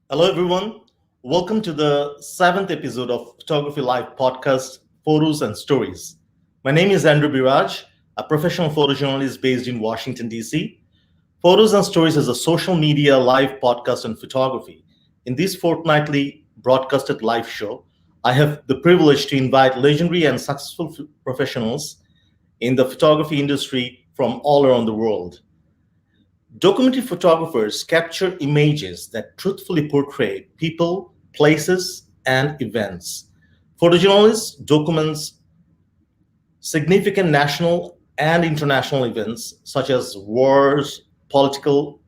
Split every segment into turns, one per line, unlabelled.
Hello, everyone. Welcome to the seventh episode of Photography Live podcast, Photos and Stories. My name is Andrew Biraj, a professional photojournalist based in Washington, D.C. Photos and Stories is a social media live podcast on photography. In this fortnightly broadcasted live show, I have the privilege to invite legendary and successful professionals in the photography industry from all around the world. Documentary photographers capture images that truthfully portray people, places, and events. Photojournalists documents significant national and international events such as wars, political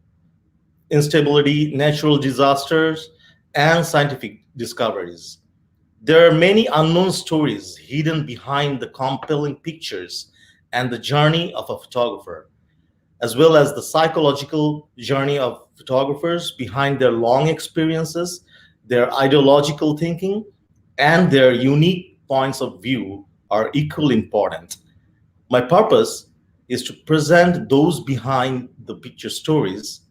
instability, natural disasters, and scientific discoveries. There are many unknown stories hidden behind the compelling pictures and the journey of a photographer, as well as the psychological journey of photographers behind their long experiences, their ideological thinking, and their unique points of view are equally important. My purpose is to present those behind the picture stories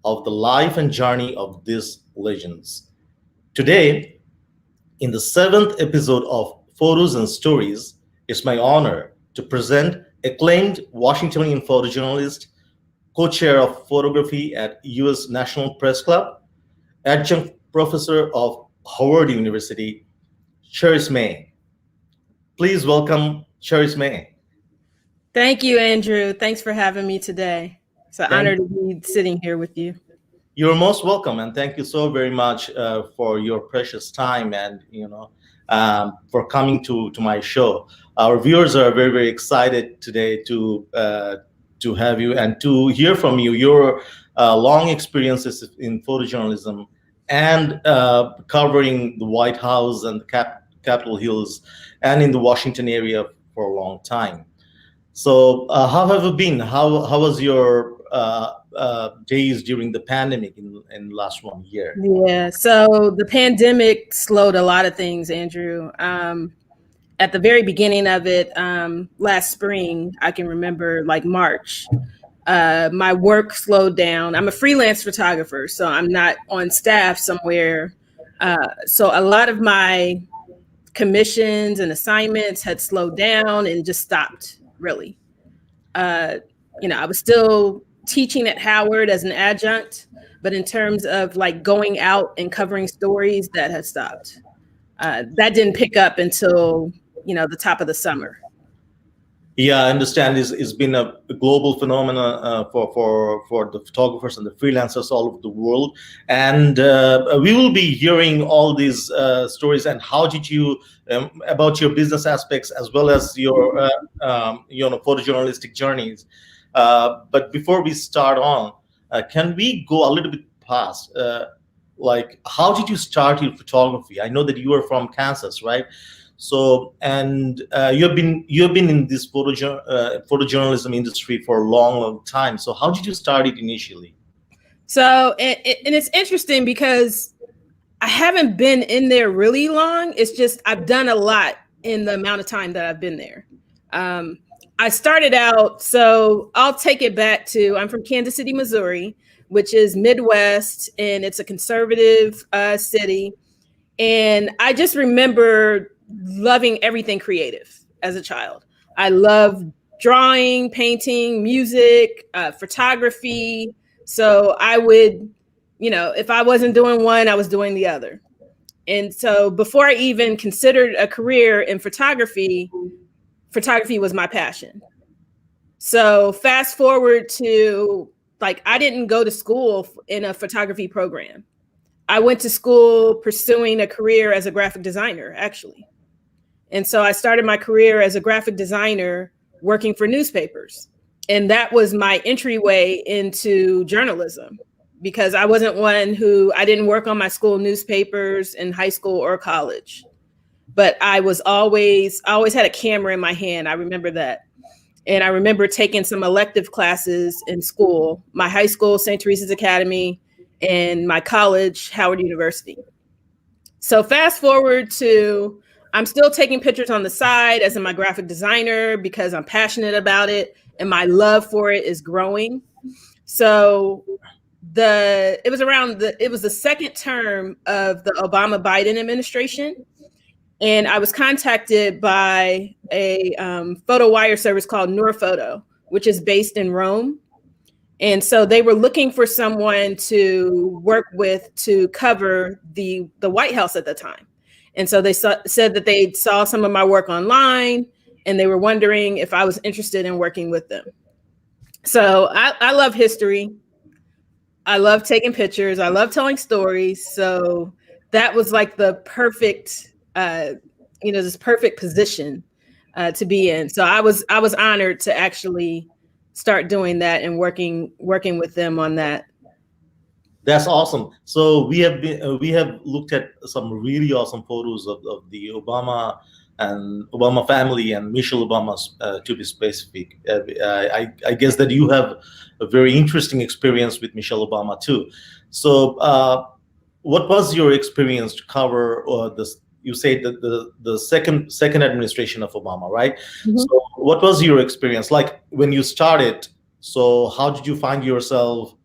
of the life and journey of these legends. Today, in the seventh episode of Photos and Stories, it's my honor to present acclaimed Washingtonian photojournalist, co-chair of photography at U.S. National Press Club, adjunct professor of Howard University, Cheriss May. Please welcome Cheriss May.
Thank you, Andrew. Thanks for having me today. It's an
Thank
honor to be sitting here with you.
You're most welcome, and thank you so very much for your precious time and for coming to my show. Our viewers are very excited today to have you and to hear from you. Your long experiences in photojournalism and covering the White House and the Capitol Hills and in the Washington area for a long time. So, how have you been? How was your days during the pandemic in last 1 year?
Yeah, so the pandemic slowed a lot of things, Andrew. At the very beginning of it, last spring, I can remember like March, my work slowed down. I'm a freelance photographer, so I'm not on staff somewhere. So a lot of my commissions and assignments had slowed down and just stopped, really. Uh, I was still teaching at Howard as an adjunct, but in terms of like going out and covering stories, that had stopped. That didn't pick up until, the top of the summer.
Yeah, I understand. It's been a global phenomenon for the photographers and the freelancers all over the world, and we will be hearing all these stories. And how did you about your business aspects as well as your photojournalistic journeys? But before we start on, can we go a little bit past? Like, how did you start your photography? I know that you are from Kansas, right? So, and you've been in this photojournalism industry for a long time. So, how did you start it initially?
So, and it's interesting because I haven't been in there really long. It's just I've done a lot in the amount of time that I've been there. I started out, so I'll take it back to, I'm from Kansas City, Missouri, which is Midwest, and it's a conservative city. And I just remember loving everything creative as a child. I loved drawing, painting, music, photography. So I would, if I wasn't doing one, I was doing the other. And so before I even considered a career in photography was my passion. So fast forward to I didn't go to school in a photography program. I went to school pursuing a career as a graphic designer, actually. And so I started my career as a graphic designer working for newspapers. And that was my entryway into journalism, because I didn't work on my school newspapers in high school or college. But I always had a camera in my hand. I remember that. And I remember taking some elective classes in school, my high school, St. Teresa's Academy, and my college, Howard University. So fast forward to, I'm still taking pictures on the side as my graphic designer because I'm passionate about it and my love for it is growing. So it was the second term of the Obama Biden administration. And I was contacted by a photo wire service called Photo, which is based in Rome. And so they were looking for someone to work with to cover the White House at the time. And so they said that they saw some of my work online and they were wondering if I was interested in working with them. So I love history. I love taking pictures. I love telling stories. So that was like the perfect, this perfect position to be in. So I was honored to actually start doing that and working with them on that.
That's awesome. So we have looked at some really awesome photos of the Obama family and Michelle Obama, to be specific. I guess that you have a very interesting experience with Michelle Obama too. So what was your experience to cover this? You said that the second administration of Obama, right? Mm-hmm. So what was your experience like when you started? So how did you find yourself?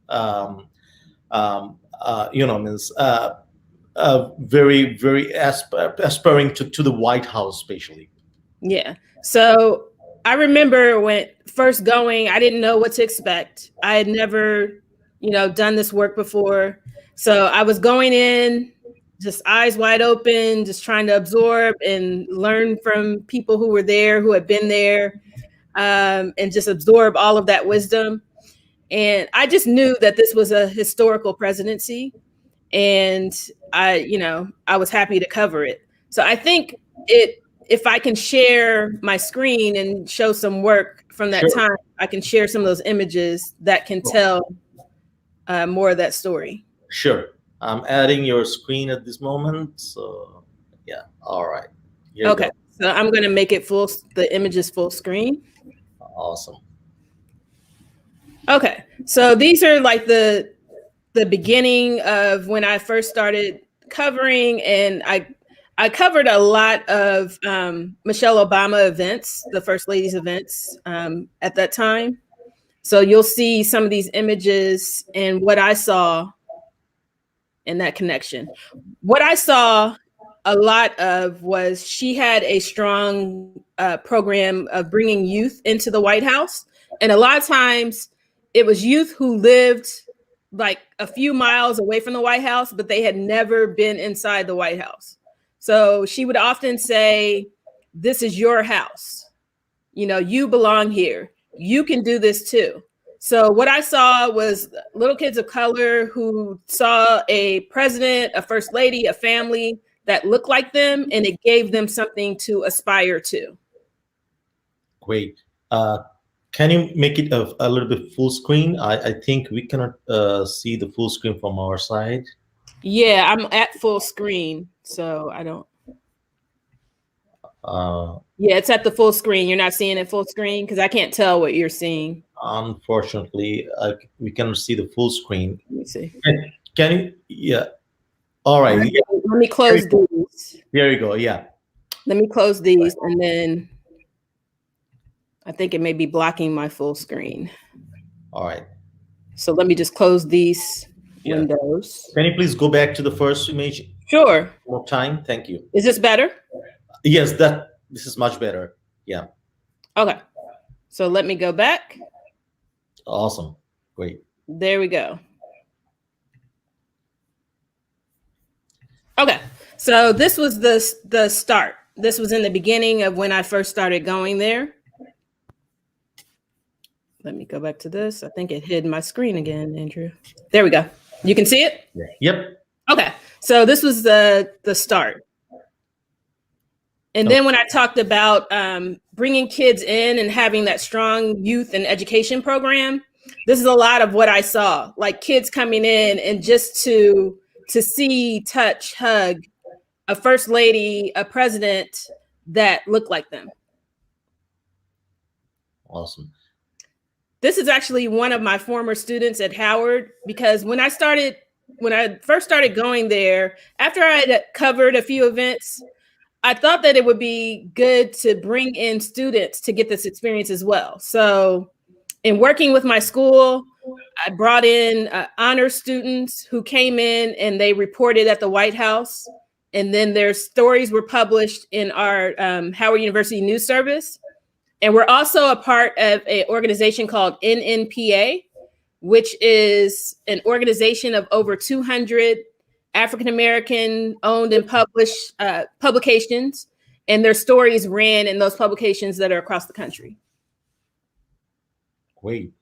Very, very aspiring to the White House, especially.
Yeah. So I remember when first going, I didn't know what to expect. I had never, done this work before. So I was going in just eyes wide open, just trying to absorb and learn from people who were there, who had been there, and just absorb all of that wisdom. And I just knew that this was a historical presidency, and I was happy to cover it. So I think if I can share my screen and show some work from that time, I can share some of those images that can tell more of that story.
Sure. I'm adding your screen at this moment. So yeah. All right.
Okay. So I'm going to make it the image is full screen.
Awesome.
Okay. So these are like the beginning of when I first started covering, and I covered a lot of Michelle Obama events, the First Lady's events at that time. So you'll see some of these images and what I saw in that connection. What I saw a lot of was she had a strong program of bringing youth into the White House. And a lot of times it was youth who lived like a few miles away from the White House, but they had never been inside the White House. So she would often say, "This is your house. You belong here. You can do this too." So what I saw was little kids of color who saw a president, a first lady, a family that looked like them, and it gave them something to aspire to.
Great. Can you make it a little bit full screen? I think we cannot see the full screen from our side.
Yeah, I'm at full screen, so I don't. Yeah, it's at the full screen. You're not seeing it full screen because I can't tell what you're seeing.
Unfortunately, we cannot see the full screen.
Let me see.
Can you? Yeah. All right.
Let me close these.
There you go. Yeah.
Let me close these, and then I think it may be blocking my full screen.
All right.
So let me just close these windows.
Can you please go back to the first image?
Sure.
One more time. Thank you.
Is this better?
Yes, this is much better. Yeah.
Okay. So let me go back.
Awesome. Great.
There we go. Okay. So this was the start. This was in the beginning of when I first started going there. Let me go back to this. I think it hid my screen again, Andrew. There we go. You can see it?
Yep.
Okay. So this was the start. And then when I talked about bringing kids in and having that strong youth and education program, this is a lot of what I saw, like kids coming in and just to see, touch, hug a first lady, a president that looked like them.
Awesome.
This is actually one of my former students at Howard, because when I first started going there, after I had covered a few events, I thought that it would be good to bring in students to get this experience as well. So in working with my school, I brought in honor students who came in and they reported at the White House. And then their stories were published in our Howard University News Service. And we're also a part of an organization called NNPA, which is an organization of over 200 African-American owned and published publications. And their stories ran in those publications that are across the country.
Great.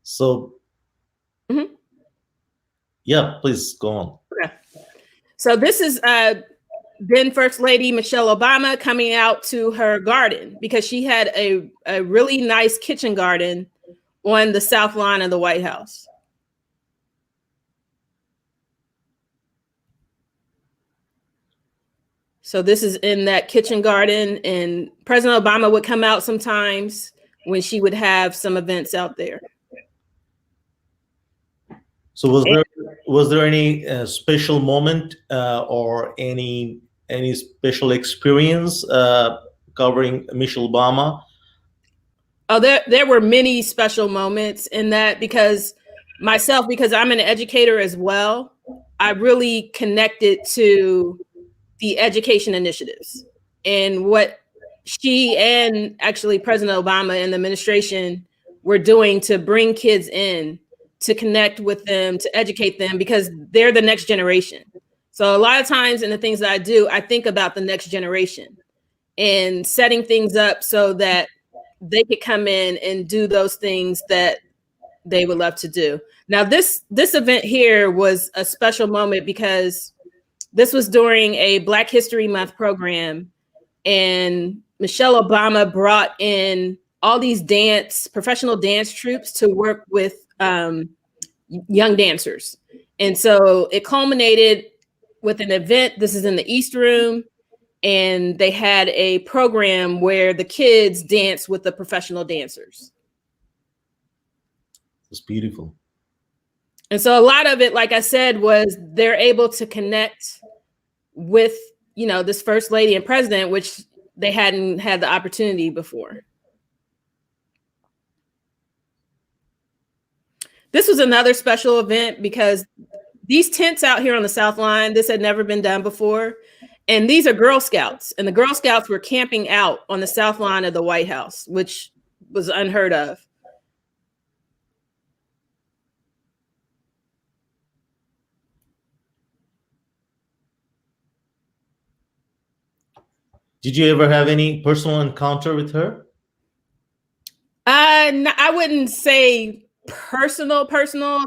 So, yeah, please go on.
Okay. So this is then First Lady Michelle Obama coming out to her garden because she had a really nice kitchen garden on the south lawn of the White House. So this is in that kitchen garden, and President Obama would come out sometimes when she would have some events out there.
So was there any special moment or any special experience covering Michelle Obama?
Oh, there were many special moments in that because I'm an educator as well, I really connected to the education initiatives and what she and actually President Obama and the administration were doing to bring kids in, to connect with them, to educate them, because they're the next generation. So a lot of times in the things that I do, I think about the next generation and setting things up so that they could come in and do those things that they would love to do. Now, this event here was a special moment because this was during a Black History Month program, and Michelle Obama brought in all these professional dance troupes to work with young dancers. And so it culminated with an event. This is in the East Room. And they had a program where the kids dance with the professional dancers.
It's beautiful.
And so a lot of it, like I said, was they're able to connect with, this first lady and president, which they hadn't had the opportunity before. This was another special event because these tents out here on the South Line, this had never been done before. And these are Girl Scouts, and the Girl Scouts were camping out on the south lawn of the White House, which was unheard of.
Did you ever have any personal encounter with her?
I wouldn't say personal.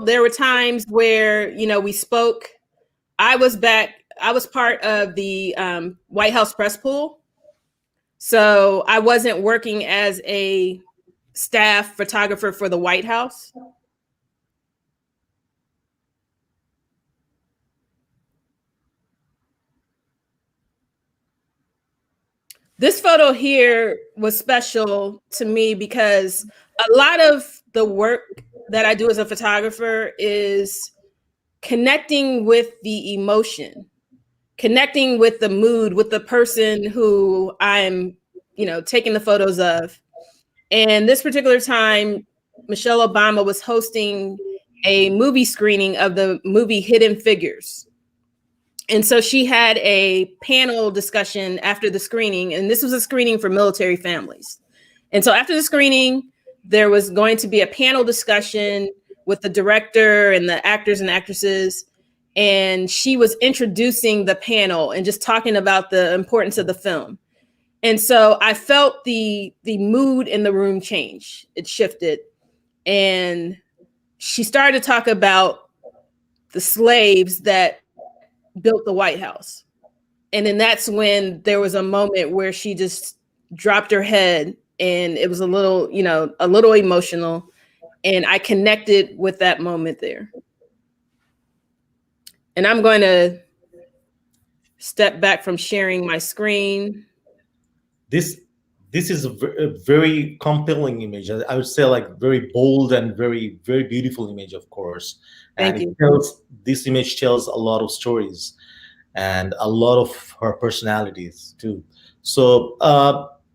There were times where, we spoke. I was part of the White House press pool. So I wasn't working as a staff photographer for the White House. This photo here was special to me because a lot of the work that I do as a photographer is connecting with the emotion, connecting with the mood, with the person who I'm, taking the photos of. And this particular time, Michelle Obama was hosting a movie screening of the movie Hidden Figures. And so she had a panel discussion after the screening, and this was a screening for military families. And so after the screening, there was going to be a panel discussion with the director and the actors and actresses. And she was introducing the panel and just talking about the importance of the film. And so I felt the mood in the room change. It shifted. And she started to talk about the slaves that built the White House. And then that's when there was a moment where she just dropped her head, and it was a little emotional. And I connected with that moment there. And I'm going to step back from sharing my screen.
This is a very compelling image. I would say like very bold and very, very beautiful image, of course.
Thank you.
This image tells a lot of stories and a lot of her personalities too. So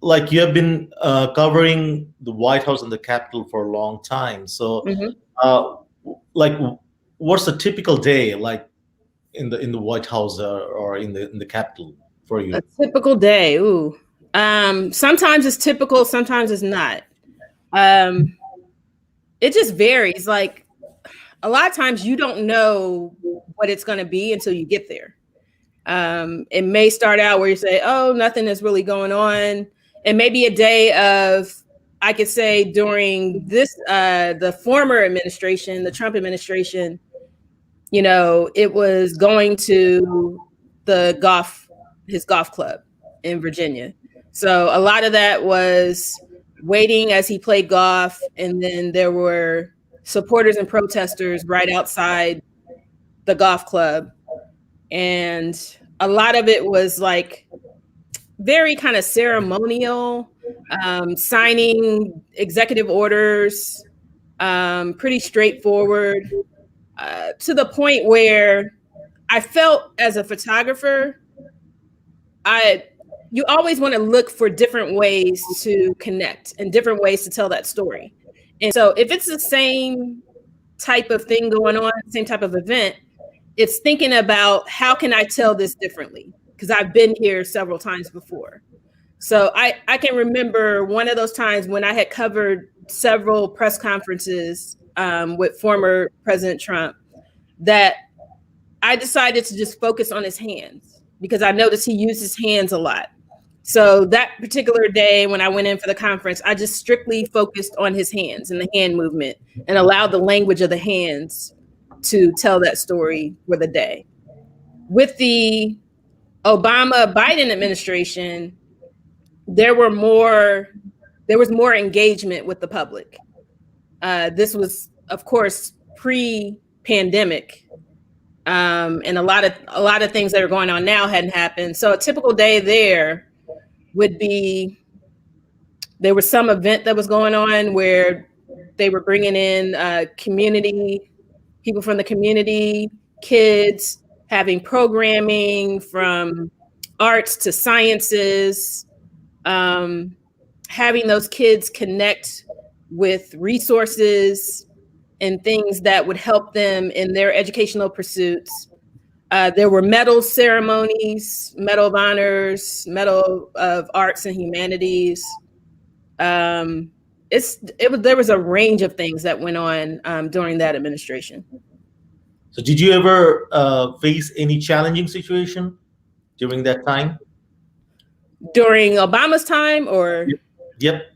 like you have been covering the White House and the Capitol for a long time. So like, what's a typical day like in the White House, or in the Capitol for
A
you?
typical day. Ooh. Sometimes it's typical, sometimes it's not. Um, it just varies. Like a lot of times you don't know what it's going to be until you get there. It may start out where you say, "Oh, nothing is really going on," and maybe a day of, I could say, during this the former administration, the Trump administration, it was going to the his golf club in Virginia. So a lot of that was waiting as he played golf, and then there were supporters and protesters right outside the golf club, and a lot of it was like very kind of ceremonial, signing executive orders, pretty straightforward, to the point where I felt as a photographer, I you always want to look for different ways to connect and different ways to tell that story. And so if it's the same type of thing going on, same type of event, it's thinking about how can I tell this differently? Because I've been here several times before. So I can remember one of those times when I had covered several press conferences with former President Trump, that I decided to just focus on his hands because I noticed he used his hands a lot. So that particular day when I went in for the conference, I just strictly focused on his hands and the hand movement and allowed the language of the hands to tell that story for the day. With the Obama Biden administration, there was more engagement with the public. This was, of course, pre-pandemic. And a lot of things that are going on now hadn't happened. So a typical day there would be, there was some event that was going on where they were bringing in people from the community, kids, having programming from arts to sciences, having those kids connect with resources and things that would help them in their educational pursuits. There were medal ceremonies, Medal of Honors, Medal of Arts and Humanities. There was a range of things that went on during that administration.
So did you ever face any challenging situation during that time?
During Obama's time, or?
Yep.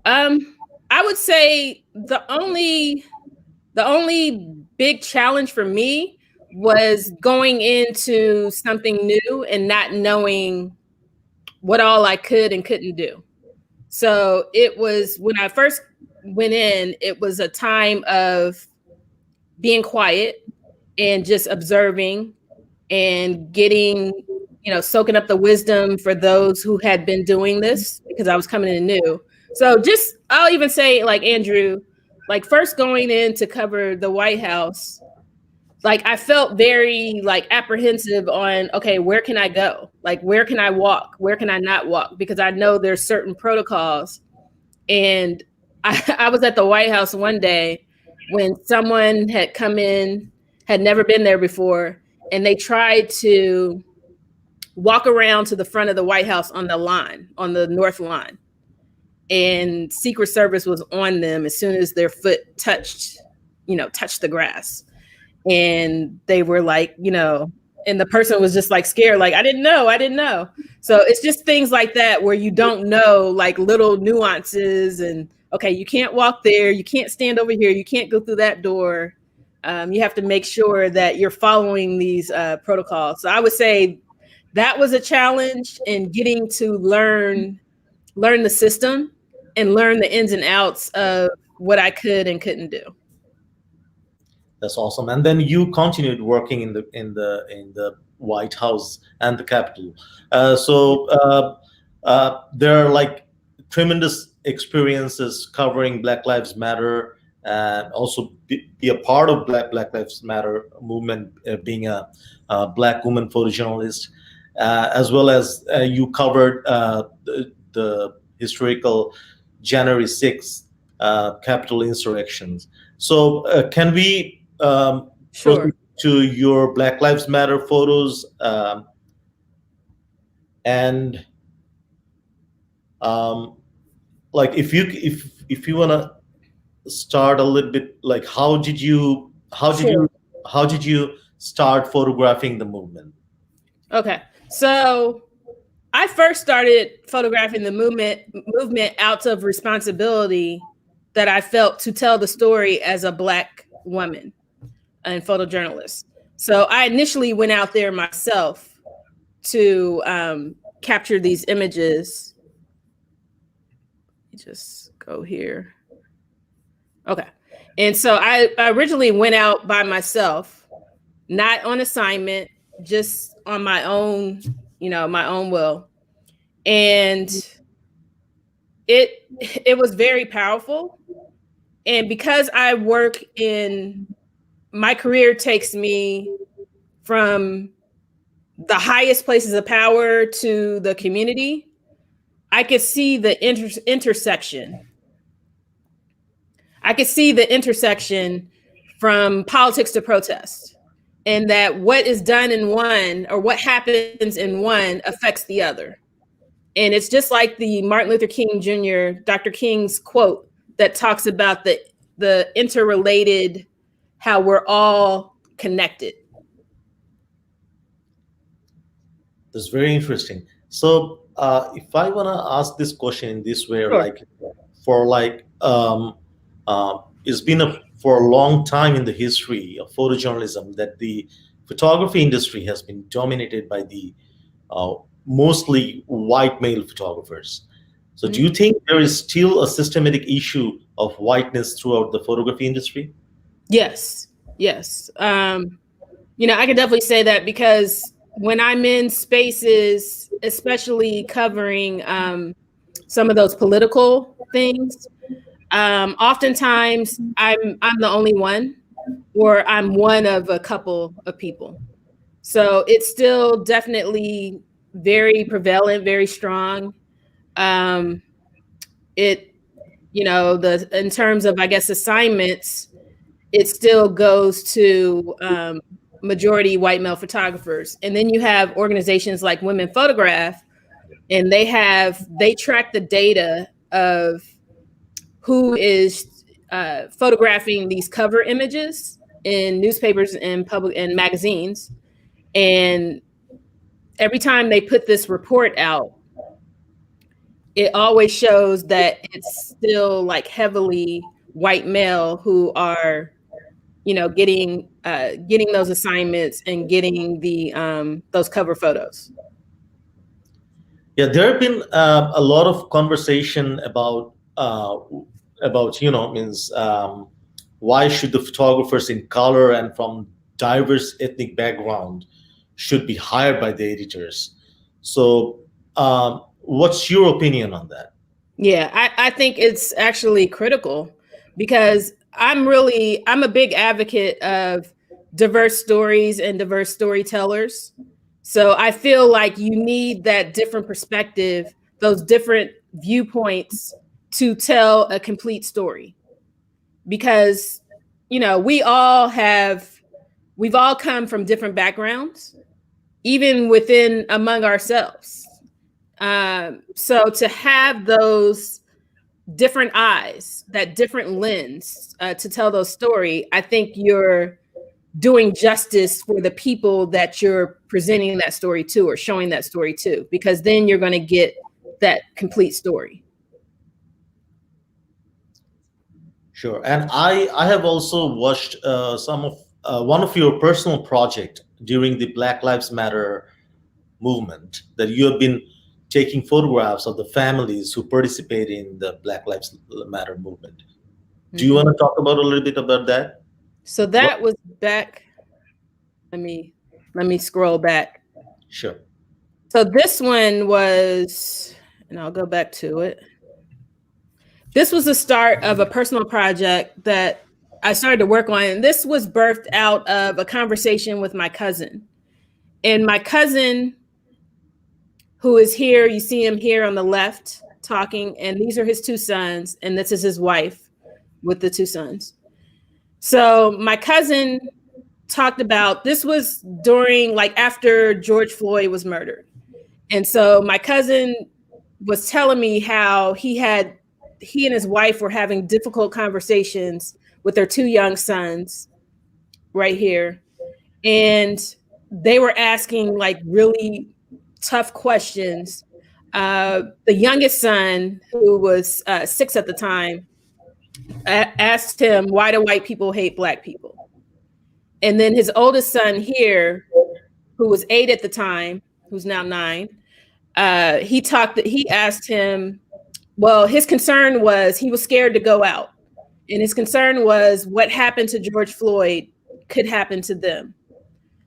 I would say the only big challenge for me was going into something new and not knowing what all I could and couldn't do. So it was, when I first went in, it was a time of being quiet and just observing and getting, soaking up the wisdom for those who had been doing this, because I was coming in new. So I'll even say, like Andrew, like first going in to cover the White House, like I felt very like apprehensive on, okay, where can I go? Like, where can I walk? Where can I not walk? Because I know there's certain protocols. And I was at the White House one day when someone had come in, had never been there before, and they tried to walk around to the front of the White House on the north lawn. And Secret Service was on them as soon as their foot touched the grass. And they were like, and the person was just like scared, like, I didn't know. So it's just things like that where you don't know, like little nuances, and okay, you can't walk there, you can't stand over here, you can't go through that door. You have to make sure that you're following these protocols. So I would say that was a challenge in getting to learn the system and learn the ins and outs of what I could and couldn't do.
That's awesome. And then you continued working in the White House and the Capitol. There are like tremendous experiences covering Black Lives Matter, and also be a part of Black Lives Matter movement, being a Black woman photojournalist, as well as you covered the historical January 6th Capitol insurrections. So can we
Sure.
proceed to your Black Lives Matter photos? And um, like if you want to start a little bit, like
Sure.
how did you start photographing the movement?
Okay. So I first started photographing the movement out of responsibility that I felt to tell the story as a Black woman and photojournalist. So I initially went out there myself to capture these images. Just go here. Okay. And so I originally went out by myself, not on assignment, just on my own, my own will. And it was very powerful. And because I work in my career takes me from the highest places of power to the community, I could see the intersection. I could see the intersection from politics to protest, and that what is done in one or what happens in one affects the other. And it's just like the Martin Luther King Jr., Dr. King's quote that talks about the interrelated, how we're all connected.
That's very interesting. So if I want to ask this question in this way,
Sure.
like for it's been for a long time in the history of photojournalism that the photography industry has been dominated by the uh, mostly white male photographers. So do
Mhm.
you think there is still a systematic issue of whiteness throughout the photography industry?
Yes. Yes. I can definitely say that because when I'm in spaces, especially covering some of those political things, oftentimes I'm the only one, or I'm one of a couple of people. So it's still definitely very prevalent, very strong. Um, it, the in terms of, I guess, assignments, it still goes to majority white male photographers. And then you have organizations like Women Photograph, and they track the data of who is photographing these cover images in newspapers and public and magazines. And every time they put this report out, it always shows that it's still like heavily white male who are, getting those assignments and getting the those cover photos.
Yeah, there have been a lot of conversation about means why should the photographers in color and from diverse ethnic background should be hired by the editors. So, what's your opinion on that?
Yeah, I think it's actually critical because I'm a big advocate of diverse stories and diverse storytellers. So I feel like you need that different perspective, those different viewpoints to tell a complete story. Because, we've all come from different backgrounds, even within among ourselves. So to have those different eyes, that different lens to tell those story, I think you're doing justice for the people that you're presenting that story to or showing that story to, because then you're going to get that complete story.
Sure. And I have also watched some of one of your personal project during the Black Lives Matter movement that you have been taking photographs of the families who participate in the Black Lives Matter movement. Do you want to talk about a little bit about that?
So
What?
that was back. Let me scroll back.
Sure.
So this one was, and I'll go back to it. This was the start of a personal project that I started to work on. And this was birthed out of a conversation with my cousin. And my cousin, who is here, you see him here on the left talking, and these are his two sons, and this is his wife. with the two sons. So my cousin talked about, this was during, like, after George Floyd was murdered. And so my cousin was telling me how he and his wife were having difficult conversations with their two young sons right here. And they were asking like really tough questions. The youngest son, who was 6 at the time, asked him, why do white people hate black people? And then his oldest son here, who was 8 at the time, who's now 9, he asked him, well, his concern was he was scared to go out. And his concern was what happened to George Floyd could happen to them.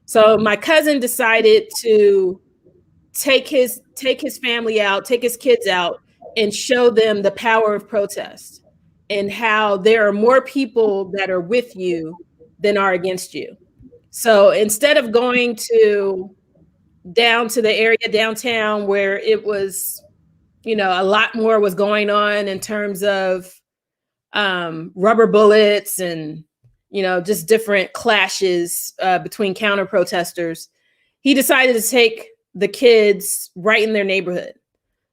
So my cousin decided to take his family out, take his kids out, and show them the power of protest and how there are more people that are with you than are against you. So instead of going down to the area downtown where it was, a lot more was going on in terms of rubber bullets and, just different clashes between counter protesters, he decided to take the kids right in their neighborhood.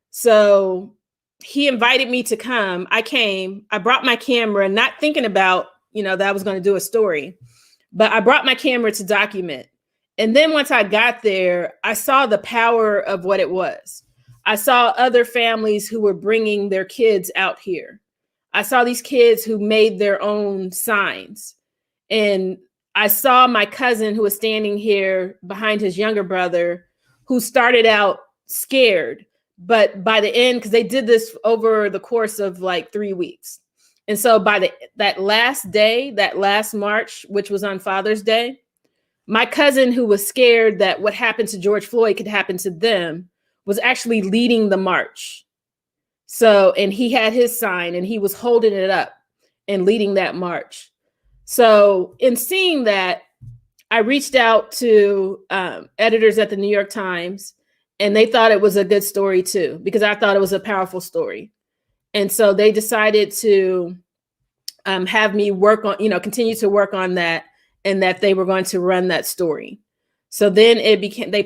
So he invited me to come. I came. I brought my camera, not thinking about, that I was going to do a story, but I brought my camera to document. And then once I got there, I saw the power of what it was. I saw other families who were bringing their kids out here. I saw these kids who made their own signs. And I saw my cousin, who was standing here behind his younger brother, who started out scared. But by the end, because they did this over the course of like 3 weeks. And so by that last day, that last March, which was on Father's Day, my cousin, who was scared that what happened to George Floyd could happen to them, was actually leading the march. So, and he had his sign and he was holding it up and leading that march. So in seeing that, I reached out to editors at the New York Times, and they thought it was a good story too, because I thought it was a powerful story. And so they decided to have me work on, continue to work on that, and that they were going to run that story. So then they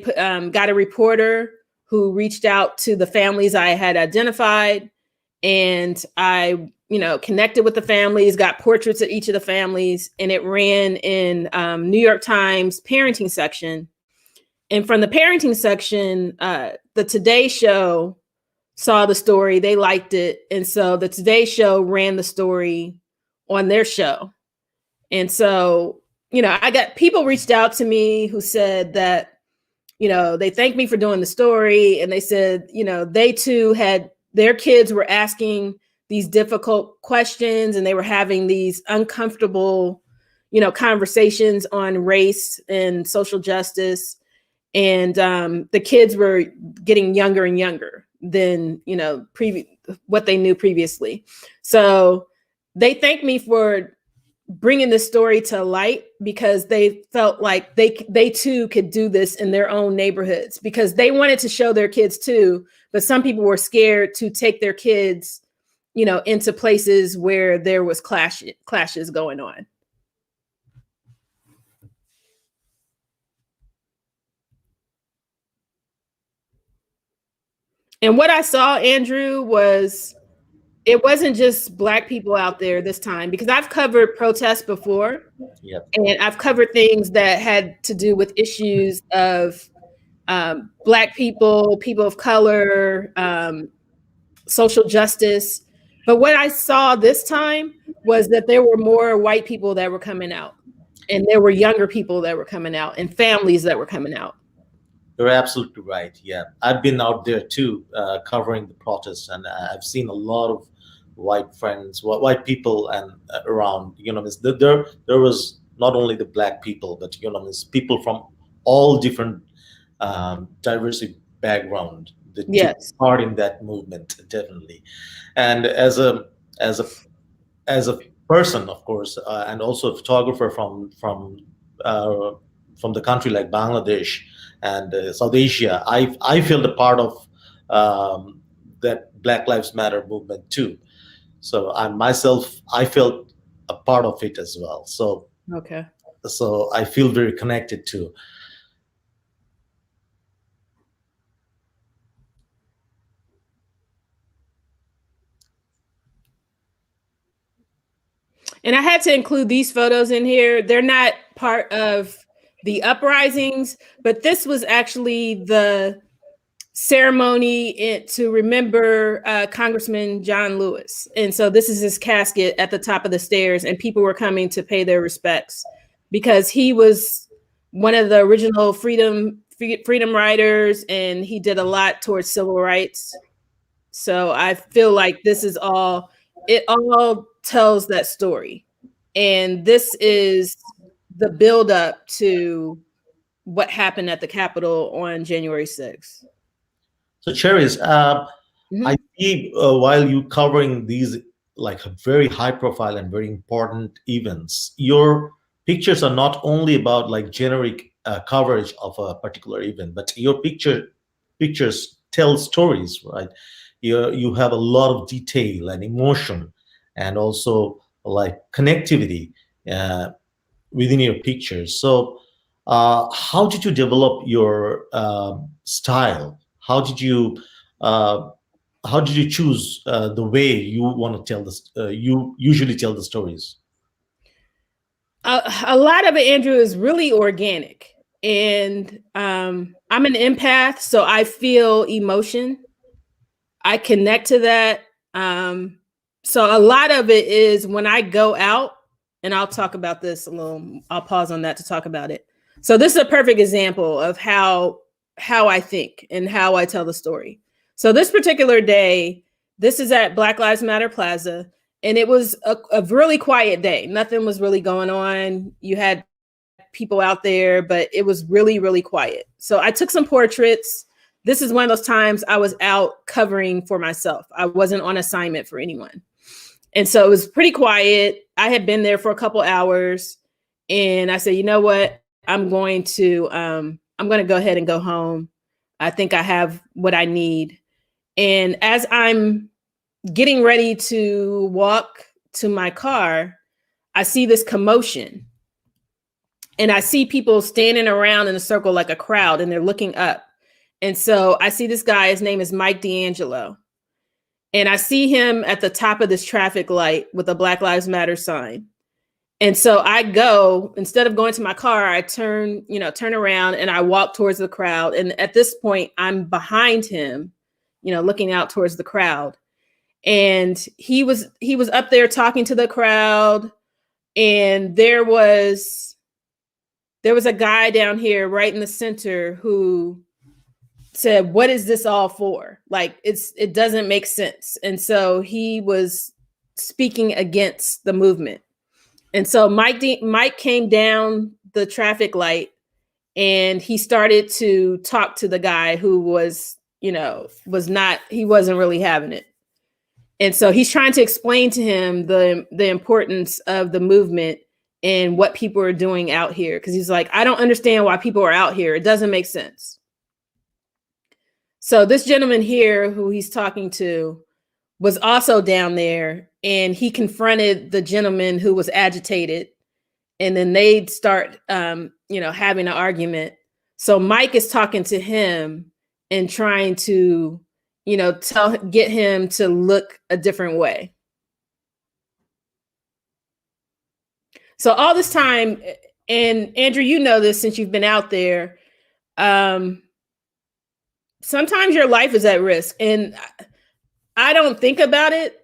got a reporter who reached out to the families I had identified, and I, connected with the families, got portraits of each of the families, and it ran in New York Times parenting section. And from the parenting section, the Today Show saw the story, they liked it. And so the Today Show ran the story on their show. And so, I got people reached out to me who said that, they thanked me for doing the story. And they said, they too their kids were asking these difficult questions, and they were having these uncomfortable, conversations on race and social justice. And the kids were getting younger and younger than, what they knew previously. So they thanked me for bringing this story to light, because they felt like they too could do this in their own neighborhoods, because they wanted to show their kids too, but some people were scared to take their kids, into places where there was clashes going on. And what I saw, Andrew, it wasn't just Black people out there this time, because I've covered protests before.
Yep.
And I've covered things that had to do with issues of Black people, people of color, social justice. But what I saw this time was that there were more white people that were coming out, and there were younger people that were coming out, and families that were coming out.
You're absolutely right. Yeah, I've been out there too, covering the protests, and I've seen a lot of white friends, white people, and around. There was not only the Black people, but people from all different diversity background that took part in that movement, definitely. And as a person, of course, and also a photographer from the country like Bangladesh and South Asia, I feel the part of that Black Lives Matter movement too. So I myself, I felt a part of it as well.
Okay.
So I feel very connected to.
And I had to include these photos in here. They're not part of the uprisings, but this was actually the ceremony to remember Congressman John Lewis. And so this is his casket at the top of the stairs, and people were coming to pay their respects because he was one of the original freedom riders, and he did a lot towards civil rights. So I feel like it all tells that story. And this is the buildup to what happened at the Capitol on January 6th.
So Cheriss, I
Mhm.
see while you covering these like very high profile and very important events, your pictures are not only about like generic coverage of a particular event, but your pictures tell stories, right? You have a lot of detail and emotion, and also like connectivity uh, within your pictures. So, how did you develop your style? Uh, how did you choose the way you want to tell this? You usually tell the stories.
A lot of it, Andrew, is really organic. And I'm an empath, so I feel emotion. I connect to that. Um, so a lot of it is when I go out, and I'll talk about this a little. I'll pause on that to talk about it. So this is a perfect example of how I think and how I tell the story. So this particular day, this is at Black Lives Matter Plaza, and it was a really quiet day. Nothing was really going on. You had people out there, but it was really, really quiet. So I took some portraits. This is one of those times I was out covering for myself. I wasn't on assignment for anyone. And so it was pretty quiet. I had been there for a couple hours, and I said, you know what? I'm going to go ahead and go home. I think I have what I need. And as I'm getting ready to walk to my car, I see this commotion, and I see people standing around in a circle like a crowd, and they're looking up. And so I see this guy, his name is Mike D'Angelo. And I see him at the top of this traffic light with a Black Lives Matter sign. And so I go, instead of going to my car, I turn around and I walk towards the crowd. And at this point, I'm behind him, looking out towards the crowd. And he was up there talking to the crowd. And there was a guy down here right in the center who said, what is this all for? Like, it doesn't make sense. And so he was speaking against the movement. And so Mike came down the traffic light, and he started to talk to the guy who he wasn't really having it. And so he's trying to explain to him the importance of the movement and what people are doing out here. Cause he's like, I don't understand why people are out here. It doesn't make sense. So this gentleman here who he's talking to was also down there, and he confronted the gentleman who was agitated, and then they'd start having an argument. So Mike is talking to him and trying to get him to look a different way. So all this time, and Andrew, you know this since you've been out there, sometimes your life is at risk, and I don't think about it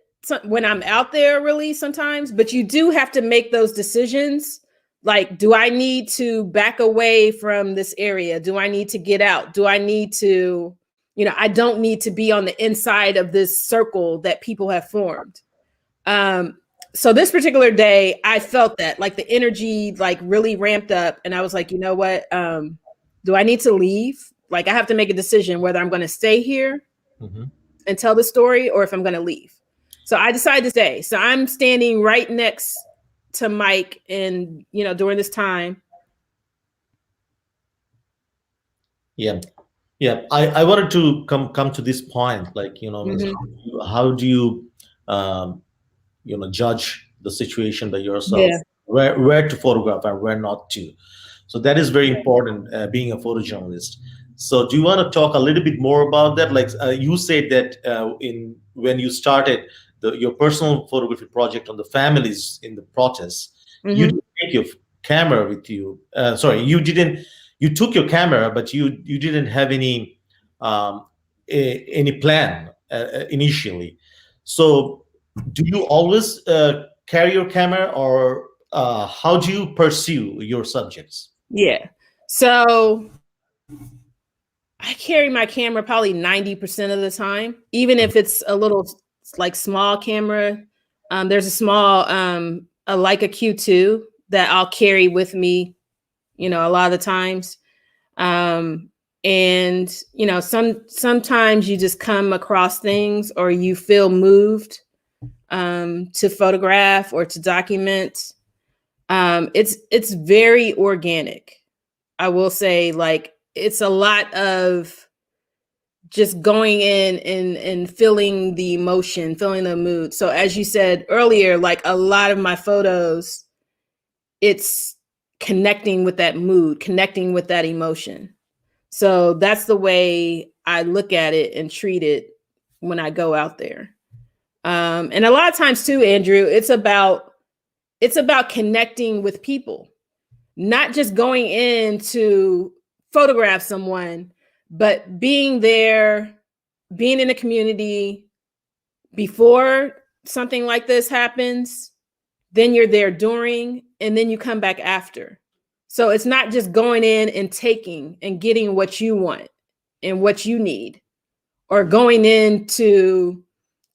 when I'm out there really sometimes, but you do have to make those decisions. Like, do I need to back away from this area? Do I need to get out? Do I need to, I don't need to be on the inside of this circle that people have formed. So this particular day, I felt that like the energy like really ramped up, and I was like, you know what? Do I need to leave? Like, I have to make a decision whether I'm going to stay here and tell the story, or if I'm going to leave. So I decided to stay. So I'm standing right next to Mike, and during this time.
Yeah, yeah. I wanted to come to this point, like
Mhm.
how do you um, judge the situation by yourself,
Yeah.
where to photograph and where not to. So that is very important, being a photojournalist. So do you want to talk a little bit more about that? Like, you said that in when you started your personal photography project on the families in the protests, you
Hmm.
didn't take your camera with you. Sorry, you didn't. You took your camera, but you didn't have um, any plan initially. So do you always carry your camera, or how do you pursue your subjects?
Yeah. So I carry my camera probably 90% of the time, even if it's a little like small camera. There's a small a Leica Q2 that I'll carry with me, a lot of the times. Um, and sometimes you just come across things or you feel moved to photograph or to document. It's very organic. I will say, like, it's a lot of just going in and feeling the emotion, feeling the mood. So as you said earlier, like a lot of my photos, it's connecting with that mood, connecting with that emotion. So that's the way I look at it and treat it when I go out there. And a lot of times too, Andrew, it's about connecting with people, not just going in to photograph someone, but being there, being in the community before something like this happens, then you're there during, and then you come back after. So it's not just going in and taking and getting what you want and what you need, or going in to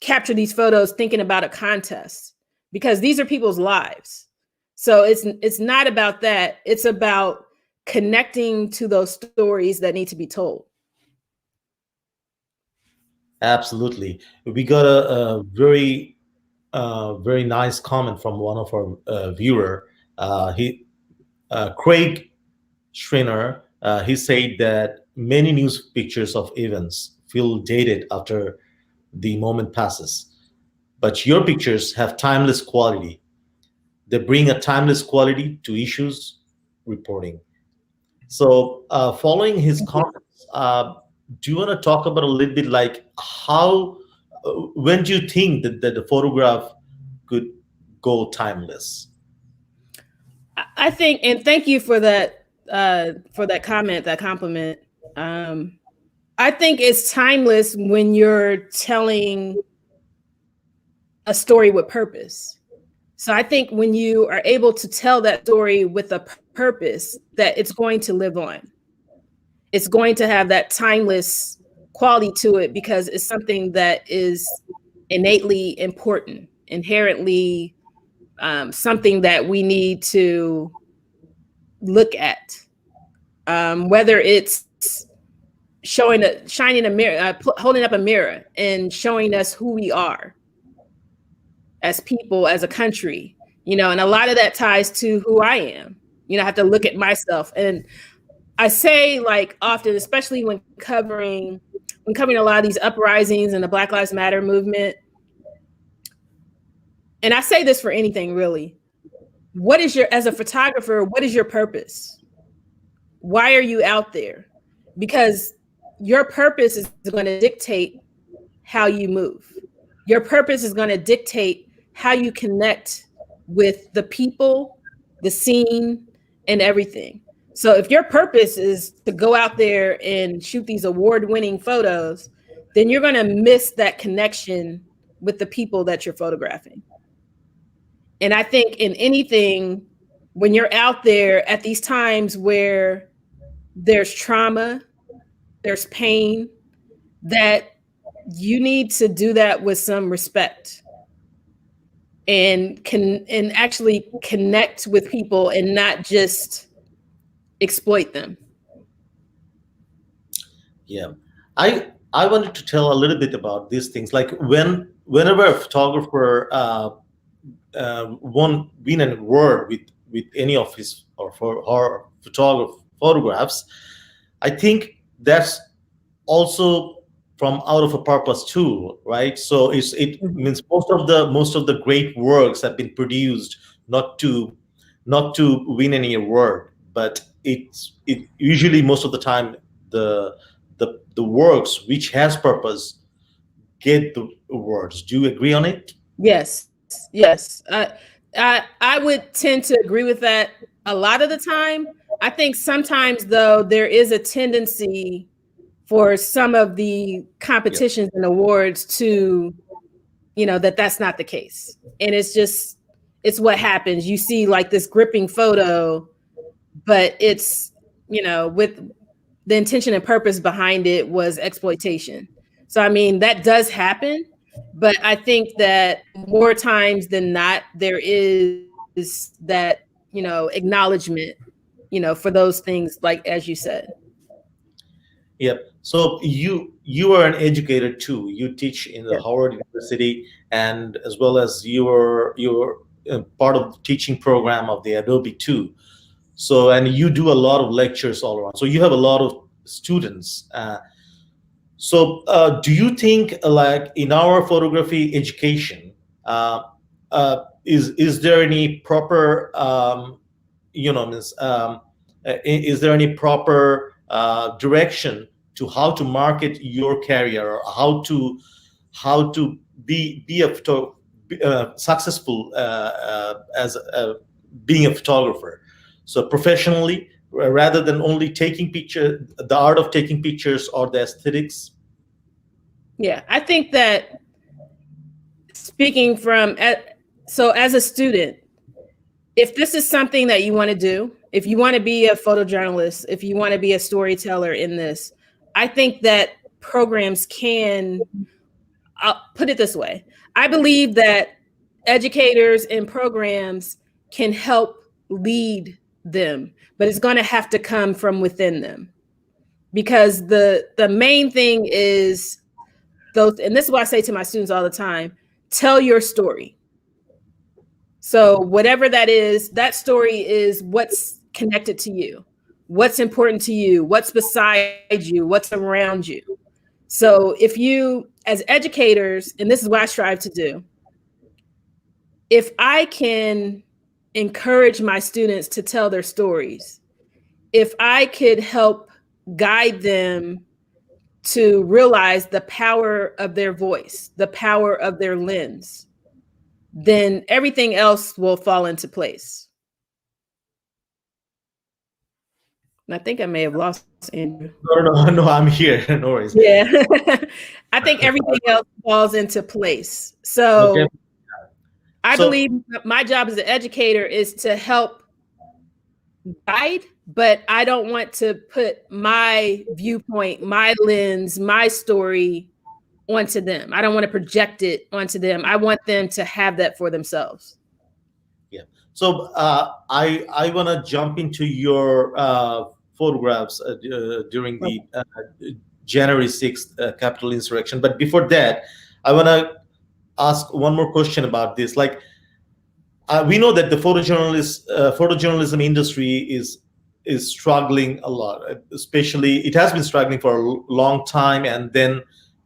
capture these photos thinking about a contest, because these are people's lives. So it's not about that. It's about connecting to those stories that need to be told.
Absolutely. We got a very very nice comment from one of our viewer. He Craig Schreiner. He said that many news pictures of events feel dated after the moment passes, but your pictures have timeless quality. They bring a timeless quality to issues reporting. So, following his comments, do you want to talk about a little bit like how, when do you think that the photograph could go timeless?
I think, and thank you for that comment, that compliment. Um, I think it's timeless when you're telling a story with purpose. So I think when you are able to tell that story with a purpose, that it's going to live on. It's going to have that timeless quality to it because it's something that is innately important, inherently something that we need to look at. Whether it's shining a mirror, holding up a mirror and showing us who we are as people, as a country, and a lot of that ties to who I am. I have to look at myself. And I say, like, often, especially when covering a lot of these uprisings and the Black Lives Matter movement, and I say this for anything really, as a photographer, what is your purpose? Why are you out there? Because your purpose is going to dictate how you move. Your purpose is going to dictate how you connect with the people, the scene, and everything. So if your purpose is to go out there and shoot these award-winning photos, then you're going to miss that connection with the people that you're photographing. And I think in anything, when you're out there at these times where there's trauma, there's pain, that you need to do that with some respect and actually connect with people and not just exploit them.
Yeah, I wanted to tell a little bit about these things. Like whenever a photographer won win an award with any of his or for her photographs, I think that's also from out of a purpose too, right? So it
Mhm.
means most of the great works have been produced not to not to win any award, but it usually most of the time the the works which has purpose get the awards. Do you agree on it?
Yes. I would tend to agree with that a lot of the time. I think sometimes though there is a tendency for some of the
Yeah.
competitions and awards to, that's not the case. And it's what happens. You see like this gripping photo, but it's, with the intention and purpose behind it was exploitation. So, I mean, that does happen, but I think that more times than not, there is that, acknowledgement, for those things, like as you said.
Yep. So you are an educator too. You teach in the
Yeah.
Howard University, and as well as you're part of the teaching program of the Adobe too. So and you do a lot of lectures all around. So you have a lot of students. Do you think like in our photography education, is there any proper means is there any proper direction to how to market your career, or how to be a successful as being a photographer, so professionally, rather than only taking picture, the art of taking pictures or the aesthetics?
Yeah. I think that speaking from, so as a student, if this is something that you want to do, if you want to be a photojournalist, if you want to be a storyteller in this, I think that programs can, I'll put it this way. I believe that educators and programs can help lead them, but it's going to have to come from within them, because the main thing is those, and this is what I say to my students all the time: tell your story. So whatever that is, that story is what's connected to you, what's important to you, what's beside you, what's around you. So if you, as educators, and this is what I strive to do, if I can encourage my students to tell their stories, if I could help guide them to realize the power of their voice, the power of their lens, then everything else will fall into place. And I think I may have lost Andrew.
No, no, no, I'm here. No worries.
Yeah. I think everything else falls into place.
Okay.
So I
So
believe my job as an educator is to help guide, but I don't want to put my viewpoint, my lens, my story onto them. I don't want to project it onto them. I want them to have that for themselves.
yeah. I want to jump into your photographs during
Okay.
the January 6th Capitol insurrection. But before that, I want to ask one more question about this. Like, we know that the photojournalism industry is struggling a lot. Especially, it has been struggling for a long time, and then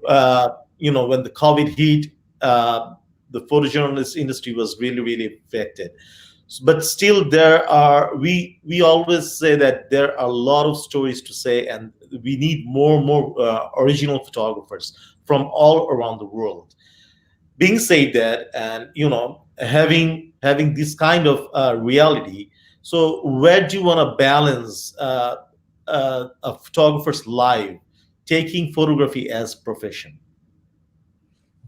when the COVID hit, the photojournalist industry was really really affected. But still, we always say that there are a lot of stories to say, and we need more original photographers from all around the world. Being said that, and having this kind of reality, so where do you want to balance a photographer's life, taking photography as profession?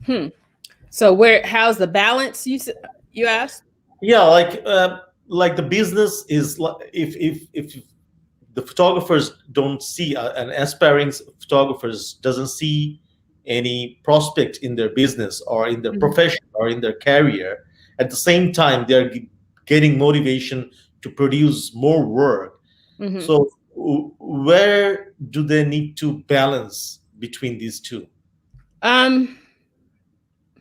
Hmm. So how's the balance, you asked?
Yeah, like the business is if the photographers don't see, an aspiring photographers doesn't see any prospect in their business or in their
Mhm.
profession or in their career. At the same time, they're getting motivation to produce more work.
Mhm.
So where do they need to balance between these two?
Um,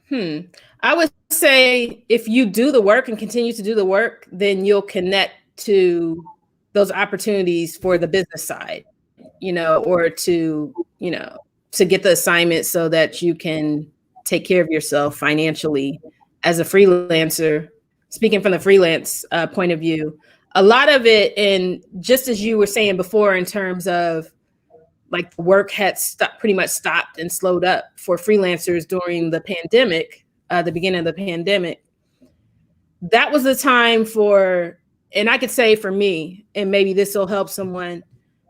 hmm. I would say if you do the work and continue to do the work, then you'll connect to those opportunities for the business side, or to, to get the assignment so that you can take care of yourself financially as a freelancer. Speaking from the freelance point of view, a lot of it, and just as you were saying before, in terms of like the work had pretty much stopped and slowed up for freelancers during the pandemic, the beginning of the pandemic. That was the time for, and I could say for me, and maybe this will help someone,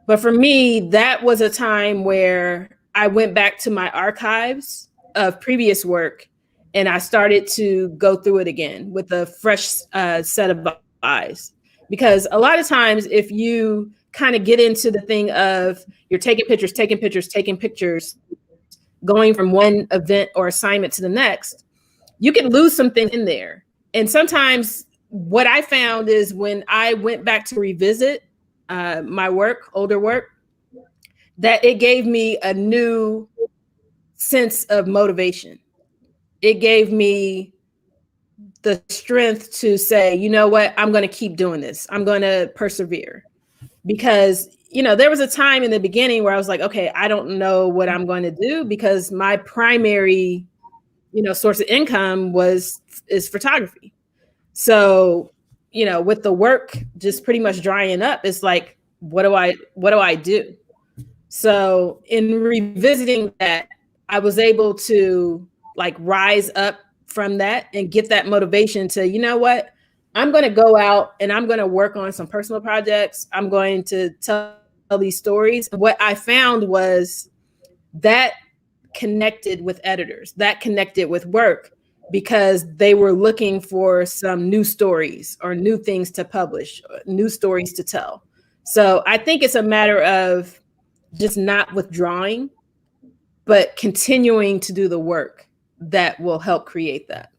but for me, that was a time where I went back to my archives of previous work and I started to go through it again with a fresh set of eyes. Because a lot of times, if you kind of get into the thing of you're taking pictures, going from one event or assignment to the next, you can lose some things in there. And sometimes what I found is when I went back to revisit my work, older work, that it gave me a new sense of motivation. It gave me the strength to say, you know what, I'm going to keep doing this. I'm going to persevere. Because, you know, there was a time in the beginning where I was like, okay, I don't know what I'm going to do because my primary, you know, source of income is photography. So, you know, with the work just pretty much drying up, it's like, what do I do? So in revisiting that, I was able to like rise up from that and get that motivation to, you know what, I'm going to go out and I'm going to work on some personal projects. I'm going to tell these stories. What I found was that connected with editors, that connected with work, because they were looking for some new stories or new things to publish, new stories to tell. So I think it's a matter of just not withdrawing, but continuing to do the work that will help create that.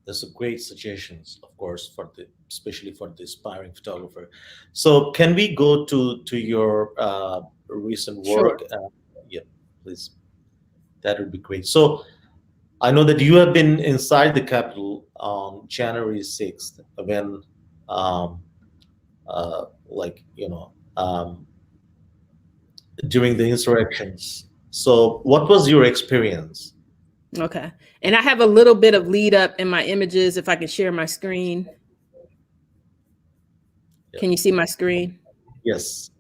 There's some great suggestions, of course, especially for the aspiring photographer. So can we go to your recent work?
Sure.
Yeah, please. That would be great. So I know that you have been inside the Capitol on January 6th when, like, you know, during the insurrections. So what was your experience?
Okay. And I have a little bit of lead up in my images if I can share my screen.
Yeah.
Can you see my screen?
Yes.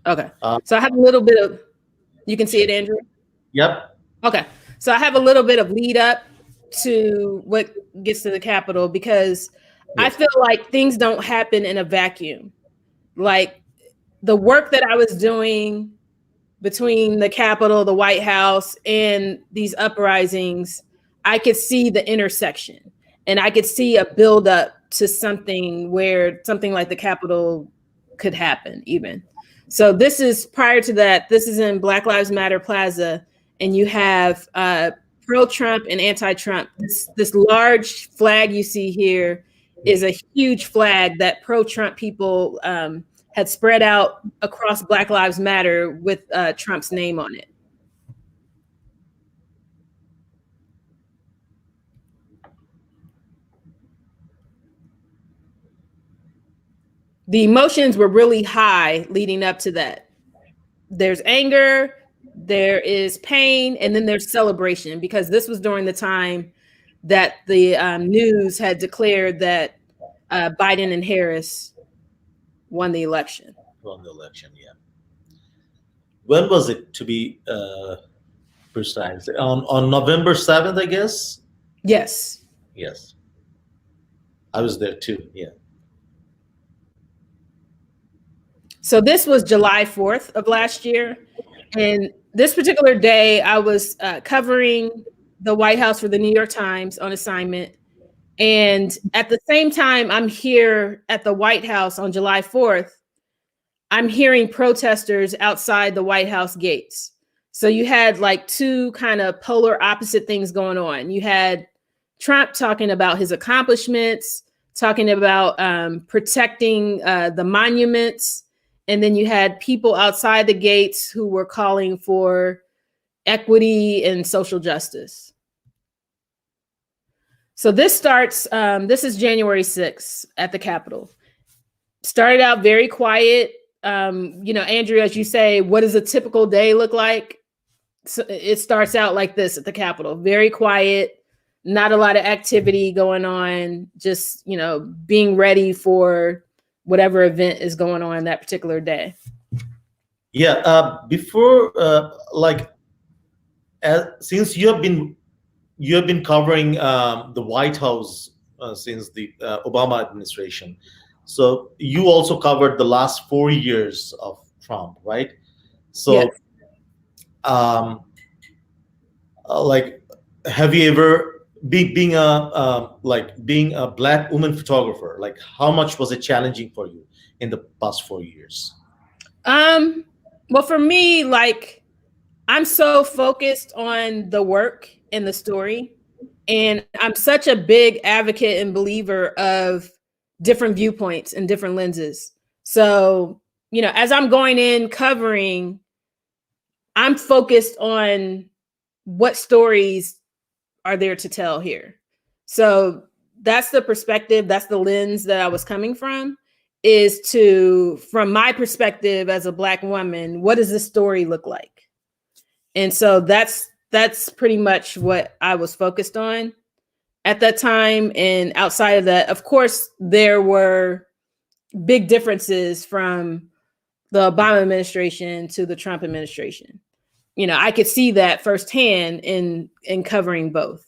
Okay. So I have a little bit of, you can see it, Andrew?
Yep.
Okay. So I have a little bit of lead up to what gets to the Capitol because I feel like things don't happen in a vacuum. Like the work that I was doing between the Capitol, the White House, and these uprisings, I could see the intersection and I could see a buildup to something where something like the Capitol could happen even. So this is prior to that. This is in Black Lives Matter Plaza, and you have pro-Trump and anti-Trump. This large flag you see here is a huge flag that pro-Trump people had spread out across Black Lives Matter with Trump's name on it. The emotions were really high leading up to that. There's anger, there is pain, and then there's celebration, because this was during the time that the news had declared that Biden and Harris won the election.
Won the election, yeah. When was it, to be precise? On November 7th, I guess?
Yes.
Yes. I was there too, yeah.
So this was July 4th of last year. And this particular day, I was covering the White House for the New York Times on assignment. And at the same time, I'm here at the White House on July 4th. I'm hearing protesters outside the White House gates. So you had like two kind of polar opposite things going on. You had Trump talking about his accomplishments, talking about protecting the monuments. And then you had people outside the gates who were calling for equity and social justice. So this starts, this is January 6th at the Capitol. Started out very quiet. Andrew, as you say, what does a typical day look like? So it starts out like this at the Capitol, very quiet, not a lot of activity going on, just, being ready for whatever event is going on that particular day.
Yeah. Before, since you have been covering the White House since the Obama administration, so you also covered the last 4 years of Trump, right?
Yes.
So, um, like, have you ever being a Black woman photographer? Like, how much was it challenging for you in the past 4 years?
Well, for me, like, I'm so focused on the work and the story. And I'm such a big advocate and believer of different viewpoints and different lenses. So, as I'm going in covering, I'm focused on what stories are there to tell here. So that's the perspective, that's the lens that I was coming from, is from my perspective as a Black woman, what does this story look like? And so that's pretty much what I was focused on at that time. And outside of that, of course, there were big differences from the Obama administration to the Trump administration. I could see that firsthand in covering both.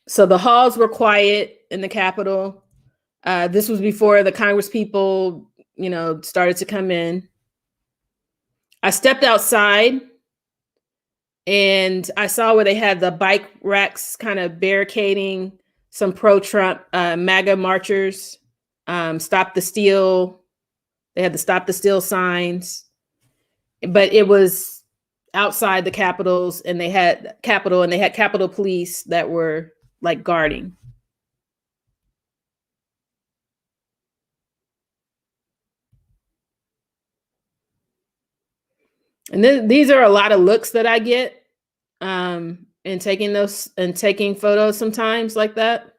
So the halls were quiet in the Capitol. This was before the Congress people, started to come in. I stepped outside and I saw where they had the bike racks kind of barricading some pro-Trump MAGA marchers. Stop the Steal. They had the Stop the Steal signs, but it was outside the Capitals, and they had Capitol Police that were like guarding. And then these are a lot of looks that I get, and taking photos sometimes like that.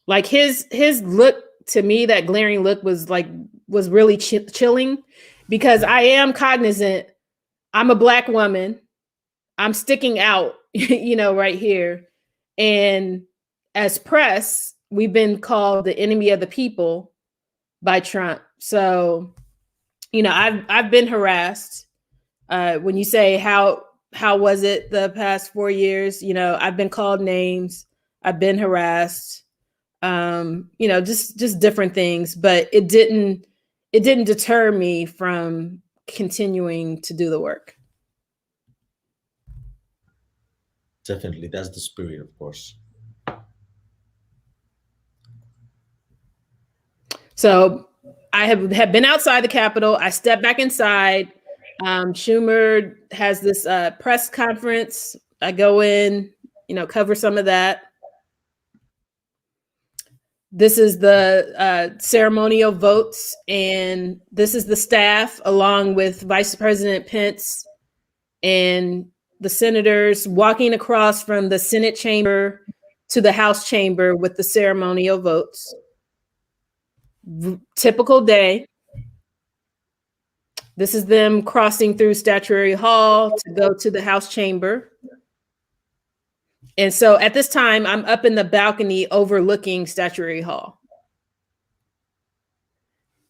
Like his look, to me, that glaring look was really chilling, because I am cognizant. I'm a Black woman. I'm sticking out, right here. And as press, we've been called the enemy of the people by Trump. So, I've been harassed. When you say how was it the past 4 years, I've been called names. I've been harassed. Just different things, but it didn't deter me from continuing to do the work.
Definitely, that's the spirit, of course.
So I have been outside the Capitol. I stepped back inside. Schumer has this press conference. I go in, cover some of that. This is the ceremonial votes, and this is the staff along with Vice President Pence and the senators walking across from the Senate chamber to the House chamber with the ceremonial votes. Typical day. This is them crossing through Statuary Hall to go to the House chamber. And so at this time, I'm up in the balcony overlooking Statuary Hall.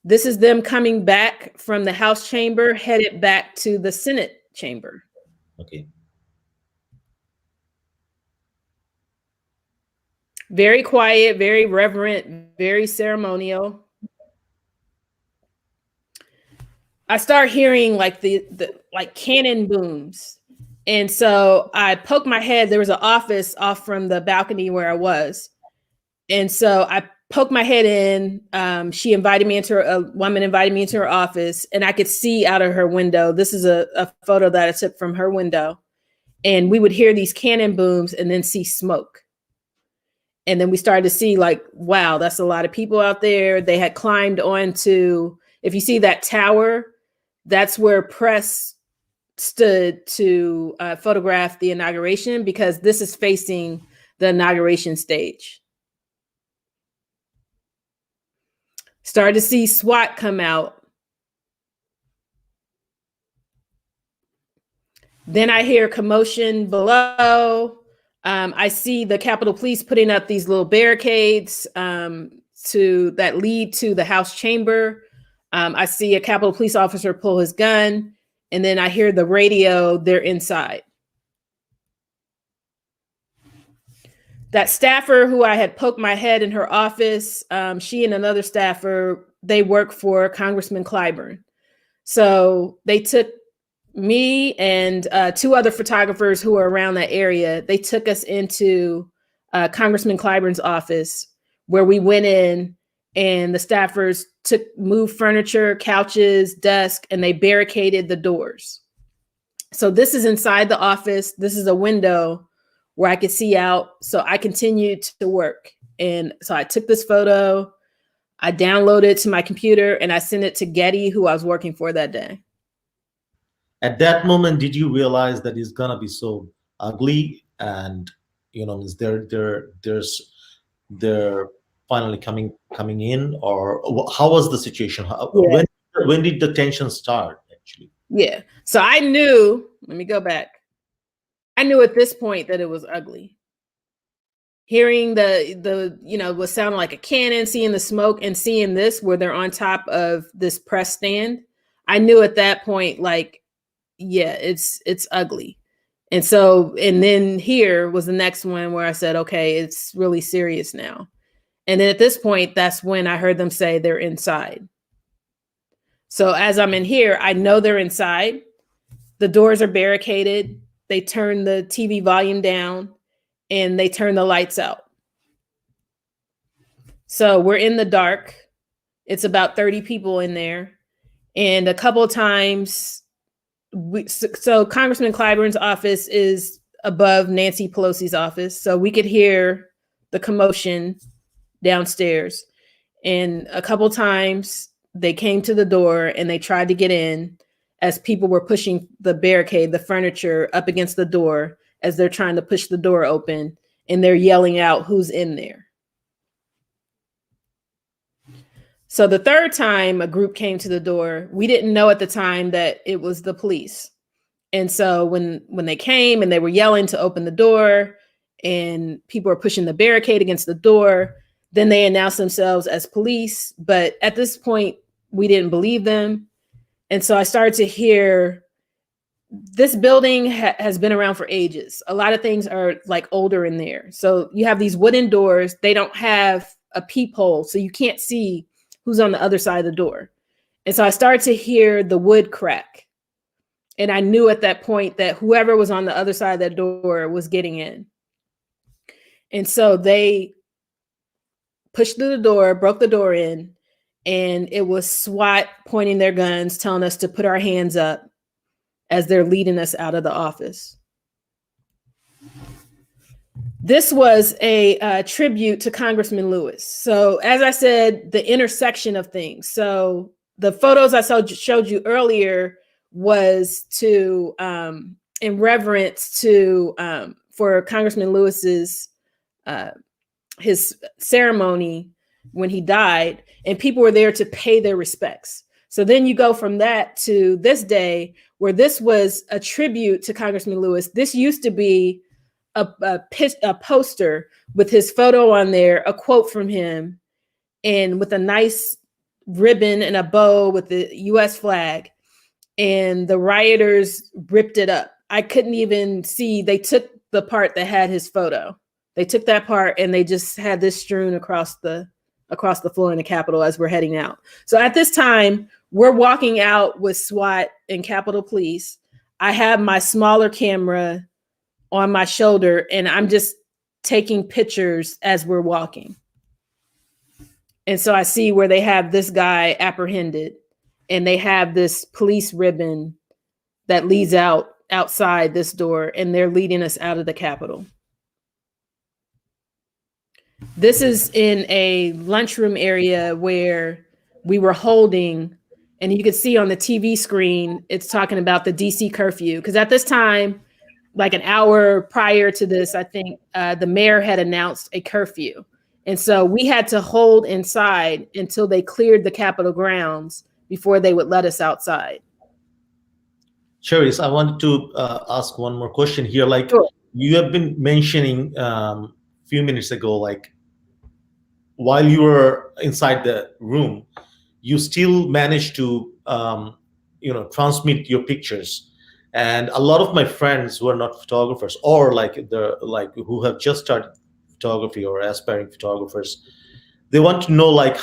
This is them coming back from the House chamber, headed back to the Senate chamber.
Okay.
Very quiet, very reverent, very ceremonial. I start hearing like the cannon booms. And so I poked my head. There was an office off from the balcony where I was. And so I poked my head in. A woman invited me into her office, and I could see out of her window. This is a photo that I took from her window. And we would hear these cannon booms and then see smoke. And then we started to see like, wow, that's a lot of people out there. They had climbed onto, if you see that tower, that's where press stood to photograph the inauguration, because this is facing the inauguration stage. Started to see SWAT come out. Then I hear commotion below. I see the Capitol Police putting up these little barricades that lead to the House chamber. I see a Capitol Police officer pull his gun, and then I hear the radio, they're inside. That staffer who I had poked my head in her office, she and another staffer, they work for Congressman Clyburn. So they took me and two other photographers who were around that area. They took us into Congressman Clyburn's office, where we went in, and the staffers moved furniture, couches, desk, and they barricaded the doors. So this is inside the office. This is a window where I could see out. So I continued to work. And so I took this photo, I downloaded it to my computer, and I sent it to Getty, who I was working for that day.
At that moment, did you realize that it's gonna be so ugly, and they're finally coming in, or how was the situation? When did the tension start, actually?
Yeah. So I knew. Let me go back. I knew at this point that it was ugly. Hearing the what sounded like a cannon, seeing the smoke, and seeing this where they're on top of this press stand, I knew at that point, like, yeah, it's ugly. And then here was the next one where I said, okay, it's really serious now. And then at this point, that's when I heard them say they're inside. So as I'm in here, I know they're inside. The doors are barricaded. They turn the TV volume down, and they turn the lights out. So we're in the dark. It's about 30 people in there. And a couple of times, so Congressman Clyburn's office is above Nancy Pelosi's office. So we could hear the commotion downstairs. And a couple of times they came to the door and they tried to get in as people were pushing the barricade, the furniture up against the door as they're trying to push the door open, and they're yelling out who's in there. So the third time a group came to the door, we didn't know at the time that it was the police. And so when they came and they were yelling to open the door and people were pushing the barricade against the door, then they announced themselves as police. But at this point, we didn't believe them. And so I started to hear, this building has been around for ages. A lot of things are like older in there. So you have these wooden doors. They don't have a peephole, so you can't see who's on the other side of the door. And so I started to hear the wood crack. And I knew at that point that whoever was on the other side of that door was getting in. And so they pushed through the door, broke the door in, and it was SWAT pointing their guns, telling us to put our hands up as they're leading us out of the office. This was a tribute to Congressman Lewis. So as I said, the intersection of things. So the photos I showed you earlier was to in reverence to for Congressman Lewis's his ceremony when he died, and people were there to pay their respects. So then you go from that to this day, where this was a tribute to Congressman Lewis. This used to be a poster with his photo on there, a quote from him, and with a nice ribbon and a bow with the US flag. And the rioters ripped it up. I couldn't even see. They took the part that had his photo. They took that part and they just had this strewn across the floor in the Capitol as we're heading out. So at this time, we're walking out with SWAT and Capitol Police. I have my smaller camera on my shoulder, and I'm just taking pictures as we're walking. And so I see where they have this guy apprehended, and they have this police ribbon that leads outside this door, and they're leading us out of the Capitol. This is in a lunchroom area where we were holding, and you could see on the TV screen, it's talking about the DC curfew. Because at this time, like an hour prior to this, I think the mayor had announced a curfew. And so we had to hold inside until they cleared the Capitol grounds before they would let us outside.
Cheriss, I wanted to ask one more question here. Like,
Sure.
you have been mentioning a few minutes ago, like while you were inside the room, you still managed to transmit your pictures. And a lot of my friends who are not photographers, or like who have just started photography or aspiring photographers, they want to know like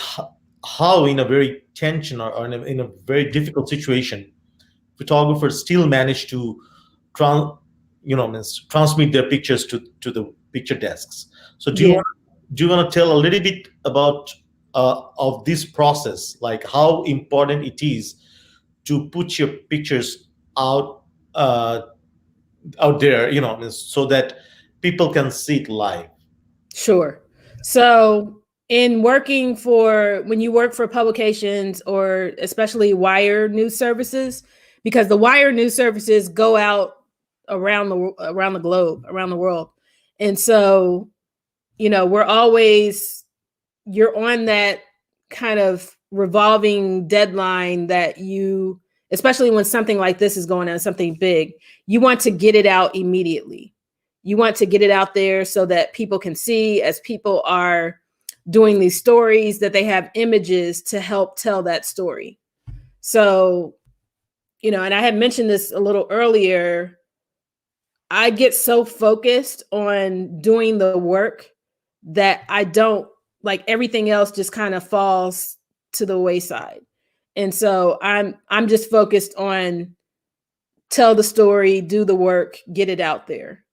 how in a very tension or in a very difficult situation, photographers still manage to transmit their pictures to the picture desks. So
Yeah.
do you want to tell a little bit about of this process, like how important it is to put your pictures out uh, out there, so that people can see it live?
Sure. So in working for, when you work for publications or especially wire news services, because the wire news services go out around the globe, around the world. And so, we're always, you're on that kind of revolving deadline that you, especially when something like this is going on, something big, you want to get it out immediately. You want to get it out there so that people can see, as people are doing these stories, that they have images to help tell that story. So, and I had mentioned this a little earlier, I get so focused on doing the work that I don't, like, everything else just kind of falls to the wayside. And so I'm just focused on tell the story, do the work, get it out there.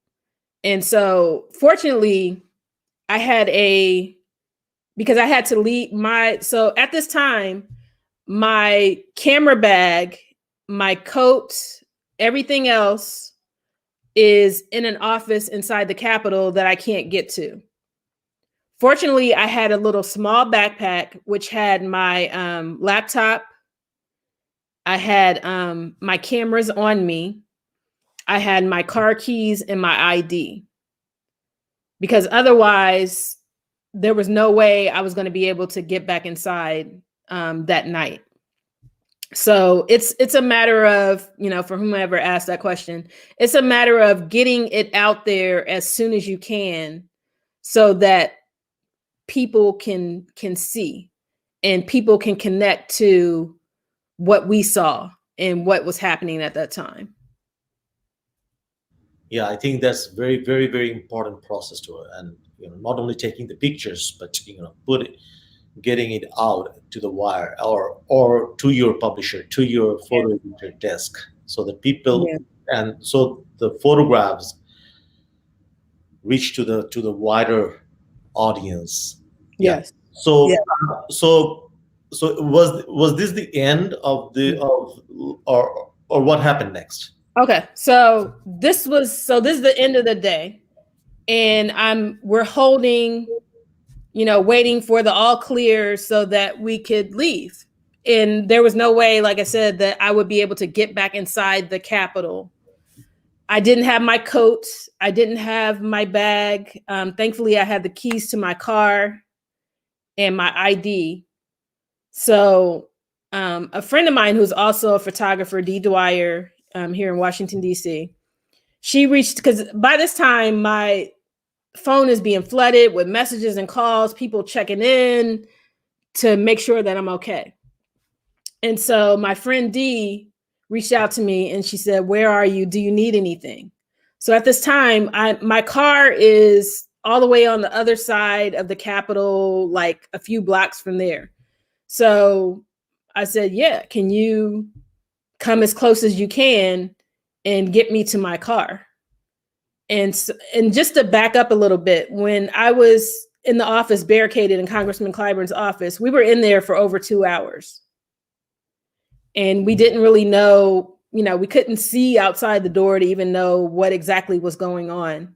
And so fortunately, because I had to leave so at this time, my camera bag, my coat, everything else is in an office inside the Capitol that I can't get to. Fortunately, I had a little small backpack, which had my laptop. I had my cameras on me. I had my car keys and my ID. Because otherwise, there was no way I was going to be able to get back inside that night. So it's a matter of, for whomever asked that question, it's a matter of getting it out there as soon as you can so that people can see and people can connect to what we saw and what was happening at that time.
Yeah, I think that's very, very, very important process to it. And not only taking the pictures, but getting it out to the wire or to your publisher, to your photo editor desk, so that people and so the photographs reach to the wider audience.
Yes.
So was this the end of the of or what happened next?
Okay, so this is the end of the day, and we're holding, waiting for the all clear so that we could leave. And there was no way, like I said, that I would be able to get back inside the Capitol. I didn't have my coat. I didn't have my bag. Thankfully, I had the keys to my car and my ID. So a friend of mine who's also a photographer, Dee Dwyer, here in Washington, D.C., she reached, because by this time, my phone is being flooded with messages and calls, people checking in to make sure that I'm okay. And so my friend Dee reached out to me and she said, "Where are you? Do you need anything?" So at this time, my car is all the way on the other side of the Capitol, like a few blocks from there. So I said, "Yeah, can you come as close as you can and get me to my car?" And just to back up a little bit, when I was in the office barricaded in Congressman Clyburn's office, we were in there for over 2 hours. And we didn't really know, we couldn't see outside the door to even know what exactly was going on.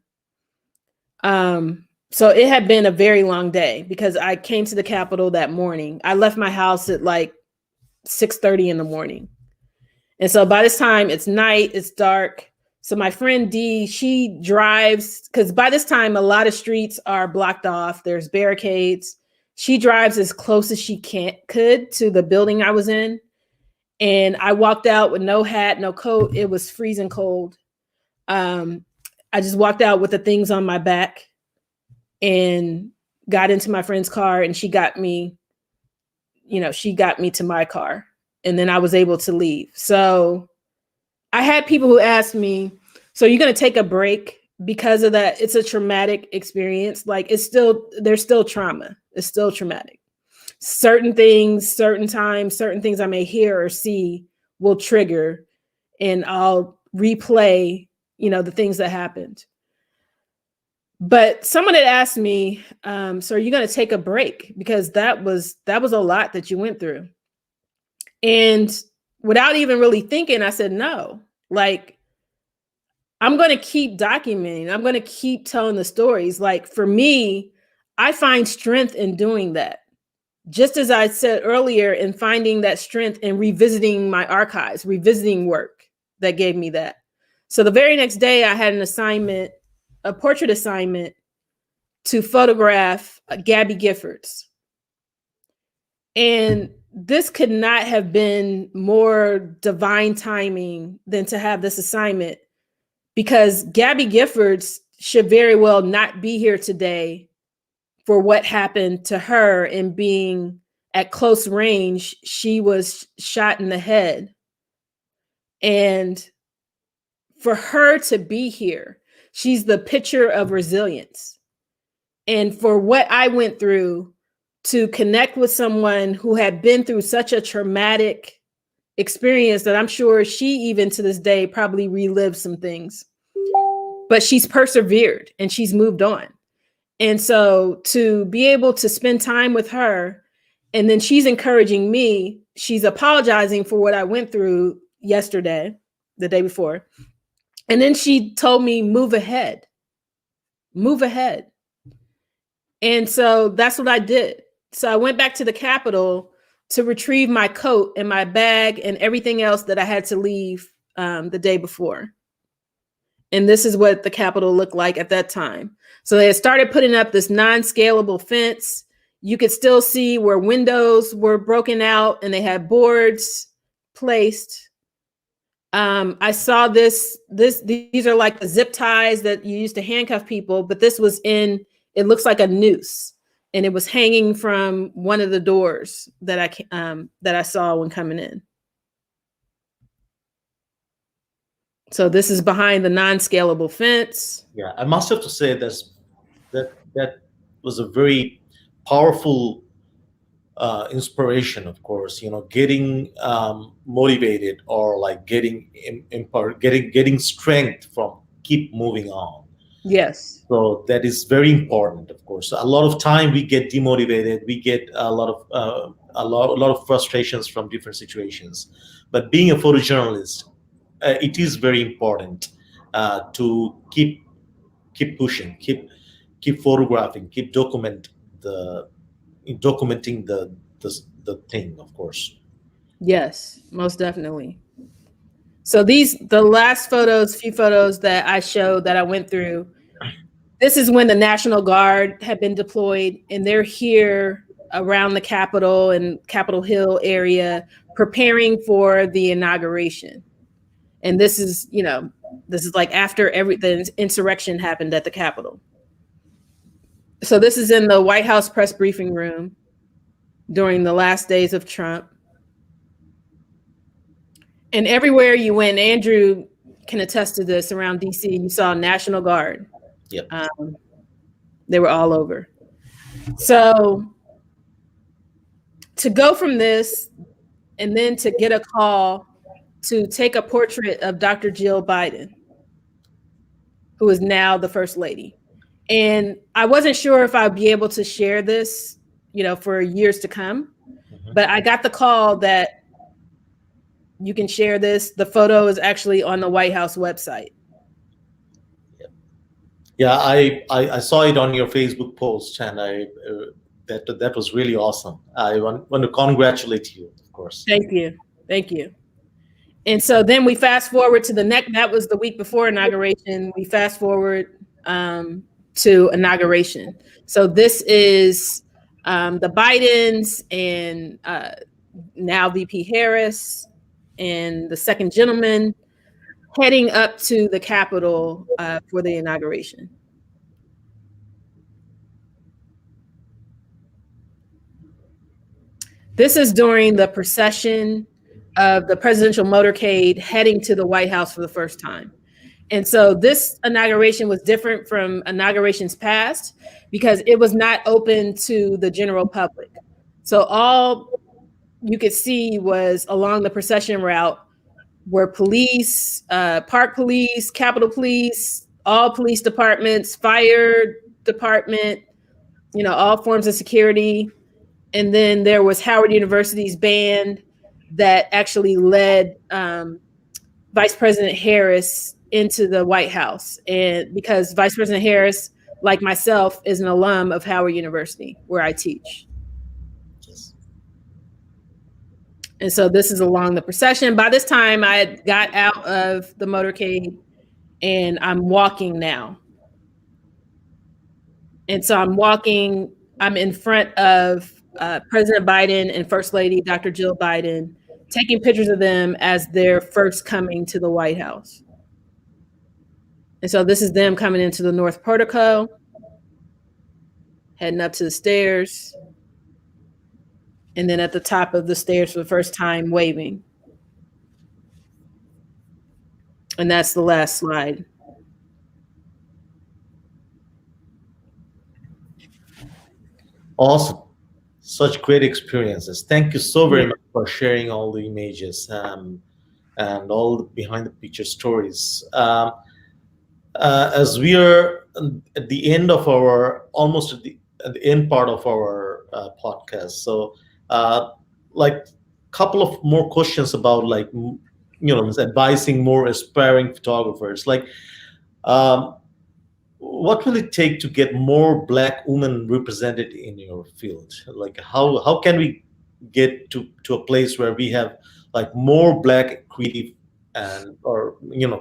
So it had been a very long day because I came to the Capitol that morning. I left my house at like 6:30 in the morning. And so by this time it's night, it's dark. So my friend Dee, she drives, because by this time, a lot of streets are blocked off. There's barricades. She drives as close as she could to the building I was in. And I walked out with no hat, no coat. It was freezing cold. I just walked out with the things on my back and got into my friend's car, and she got me to my car, and then I was able to leave. So I had people who asked me, so you're going to take a break because of that? It's a traumatic experience. Like there's still trauma. It's still traumatic. Certain things, certain times, certain things I may hear or see will trigger, and I'll replay, the things that happened. But someone had asked me, so are you going to take a break? Because that was a lot that you went through. And without even really thinking, I said, no, like, I'm going to keep documenting. I'm going to keep telling the stories. Like for me, I find strength in doing that. Just as I said earlier, in finding that strength and revisiting my archives, revisiting work that gave me that. So the very next day I had an assignment, a portrait assignment to photograph Gabby Giffords. And this could not have been more divine timing than to have this assignment, because Gabby Giffords should very well not be here today for what happened to her. And being at close range, she was shot in the head. And for her to be here, she's the picture of resilience. And for what I went through, to connect with someone who had been through such a traumatic experience that I'm sure she even to this day probably relives some things, but she's persevered and she's moved on. And so to be able to spend time with her, and then she's encouraging me, she's apologizing for what I went through yesterday, the day before. And then she told me, move ahead. And so that's what I did. So I went back to the Capitol to retrieve my coat and my bag and everything else that I had to leave the day before. And this is what the Capitol looked like at that time. So they had started putting up this non-scalable fence. You could still see where windows were broken out and they had boards placed. I saw these are like the zip ties that you used to handcuff people, but this was it looks like a noose, and it was hanging from one of the doors that I saw when coming in. So this is behind the non-scalable fence.
Yeah, I must have to say that was a very powerful inspiration, of course. Getting motivated, or like getting strength from keep moving on.
Yes.
So that is very important, of course. A lot of time we get demotivated, we get a lot of frustrations from different situations. But being a photojournalist, it is very important to keep pushing, keep photographing, keep documenting the thing, of course.
Yes, most definitely. So the last few photos that I showed that I went through, this is when the National Guard had been deployed, and they're here around the Capitol and Capitol Hill area preparing for the inauguration. And this is like after the insurrection happened at the Capitol. So this is in the White House press briefing room during the last days of Trump. And everywhere you went, Andrew can attest to this, around DC, you saw National Guard.
Yep.
They were all over. So to go from this and then to get a call to take a portrait of Dr. Jill Biden, who is now the First Lady. And I wasn't sure if I'd be able to share this, for years to come. Mm-hmm. But I got the call that you can share this. The photo is actually on the White House website.
Yeah, I saw it on your Facebook post, and that was really awesome. I want to congratulate you, of course.
Thank you. And so then we fast forward to the next, that was the week before inauguration. We fast forward to inauguration. So this is the Bidens and now VP Harris and the second gentleman heading up to the Capitol for the inauguration. This is during the procession of the presidential motorcade heading to the White House for the first time. And so this inauguration was different from inaugurations past because it was not open to the general public. So all you could see was along the procession route were police, park police, Capitol Police, all police departments, fire department, all forms of security. And then there was Howard University's band that actually led Vice President Harris into the White House. And because Vice President Harris, like myself, is an alum of Howard University, where I teach. Yes. And so this is along the procession. By this time, I had got out of the motorcade and I'm walking now. And so I'm in front of President Biden and First Lady Dr. Jill Biden, taking pictures of them as they're first coming to the White House. And so this is them coming into the North Portico, heading up to the stairs, and then at the top of the stairs for the first time waving. And that's the last slide.
Awesome. Such great experiences. Thank you so very much for sharing all the images and all the behind the picture stories. As we are at the end of our, almost at the end part of our podcast, so like couple of more questions about advising more aspiring photographers. What will it take to get more Black women represented in your field? Like how can we get to a place where we have more Black creative and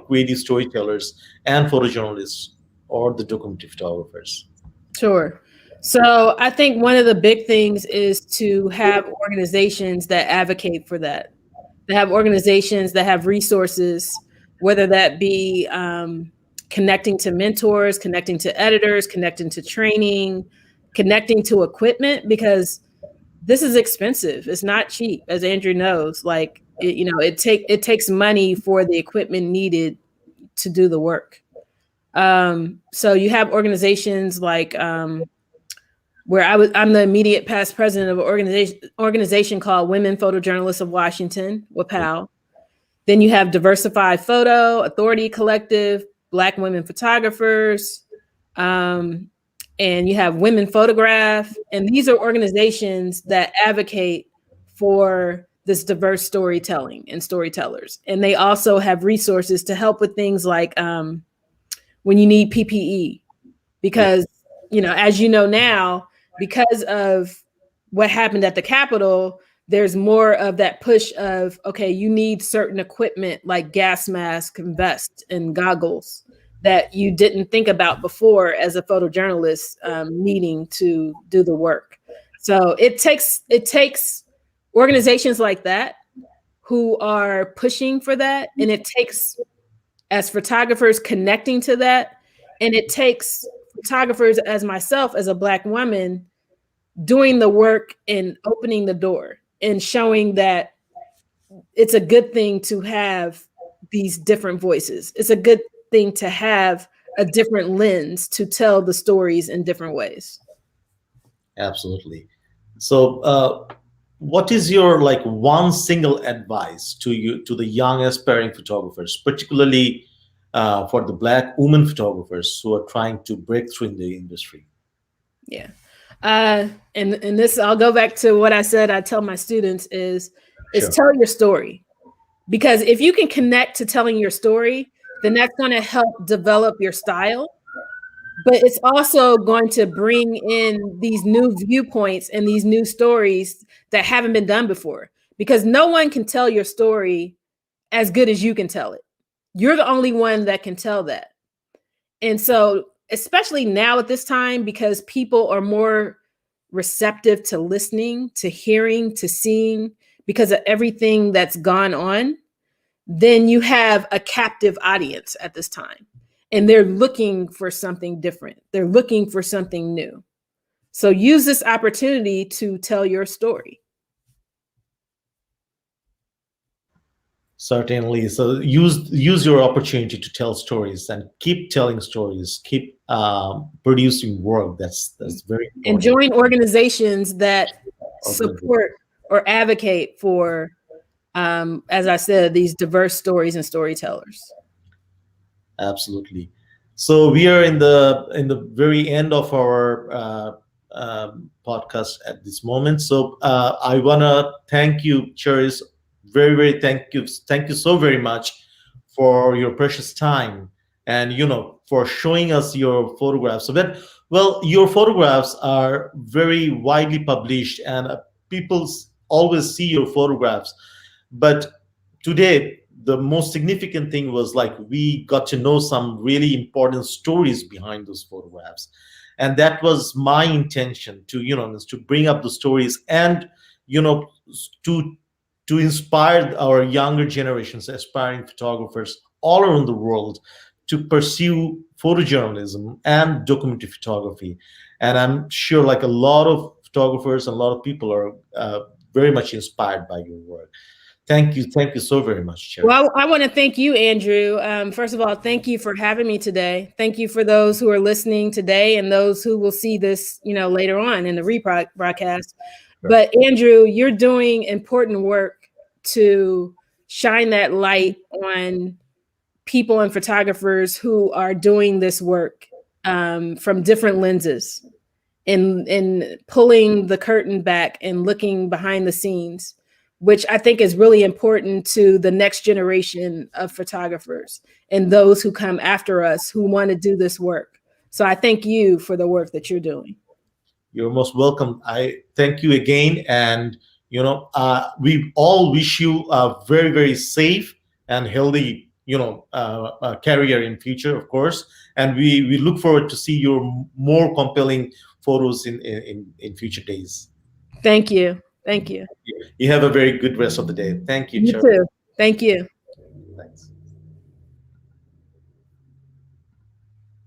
creative storytellers and photojournalists or the documentary photographers?
Sure. So I think one of the big things is to have organizations that advocate for that. They have organizations that have resources, whether that be connecting to mentors, connecting to editors, connecting to training, connecting to equipment, because this is expensive. It's not cheap, as Andrew knows. It takes money for the equipment needed to do the work. So you have organizations like where I'm the immediate past president of an organization called Women Photojournalists of Washington, WPOW. Then you have Diversified Photo, Authority Collective, Black Women Photographers, and you have Women Photograph. And these are organizations that advocate for this diverse storytelling and storytellers. And they also have resources to help with things like when you need PPE, because, as you know now, because of what happened at the Capitol, there's more of that push of, okay, you need certain equipment like gas mask and vest and goggles that you didn't think about before as a photojournalist needing to do the work. So it takes organizations like that who are pushing for that. And it takes, as photographers, connecting to that. And it takes photographers as myself, as a Black woman, doing the work and opening the door and showing that it's a good thing to have these different voices. It's a good thing to have a different lens to tell the stories in different ways.
Absolutely. So what is your one single advice to the young aspiring photographers, particularly for the Black women photographers who are trying to break through in the industry?
Yeah. And this, I'll go back to what I said, I tell my students is
Sure.
Tell your story. Because if you can connect to telling your story, then that's going to help develop your style. But it's also going to bring in these new viewpoints and these new stories that haven't been done before. Because no one can tell your story as good as you can tell it. You're the only one that can tell that. And so, especially now at this time, because people are more receptive to listening, to hearing, to seeing, because of everything that's gone on, then you have a captive audience at this time. And they're looking for something different. They're looking for something new. So use this opportunity to tell your story.
Certainly. So use your opportunity to tell stories and keep telling stories. Keep producing work. That's very
And
important.
join organizations that
Organization.
support or advocate for, as I said, these diverse stories and storytellers.
Absolutely. So we are in the very end of our podcast at this moment. So I wanna thank you, Cheriss. Very thank you so very much for your precious time and for showing us your photographs. So that well, your photographs are very widely published and people always see your photographs, but today the most significant thing was like we got to know some really important stories behind those photographs, and that was my intention to is to bring up the stories and you know to inspire our younger generations, aspiring photographers all around the world, to pursue photojournalism and documentary photography. And I'm sure like a lot of photographers and a lot of people are very much inspired by your work. Thank you so very much, Cherry.
Well, I want to thank you, Andrew. First of all, thank you for having me today. Thank you for those who are listening today and those who will see this, later on in the rebroadcast. But Andrew, you're doing important work to shine that light on people and photographers who are doing this work from different lenses, and pulling the curtain back and looking behind the scenes, which I think is really important to the next generation of photographers and those who come after us who want to do this work. So I thank you for the work that you're doing.
You're most welcome. I thank you again, and we all wish you a very, very safe and healthy, career in future, of course. And we look forward to see your more compelling photos in future days.
Thank you. Thank you.
You have a very good rest of the day. Thank you,
You
Cherry.
too. Thank you.
Thanks.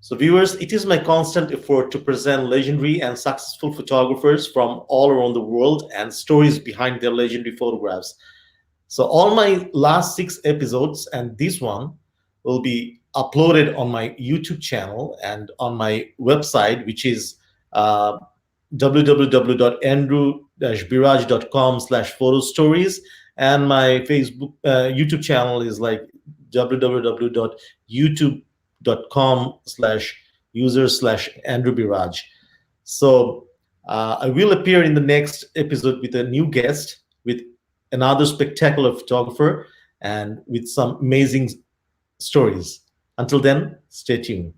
So, viewers, it is my constant effort to present legendary and successful photographers from all around the world and stories behind their legendary photographs. So, all my last 6 episodes and this one will be uploaded on my YouTube channel and on my website, which is www.andrew-biraj.com/photo stories, and my Facebook YouTube channel is like www.youtube.com/user/Andrew Biraj. So I will appear in the next episode with a new guest, with another spectacular photographer, and with some amazing stories. Until then, stay tuned.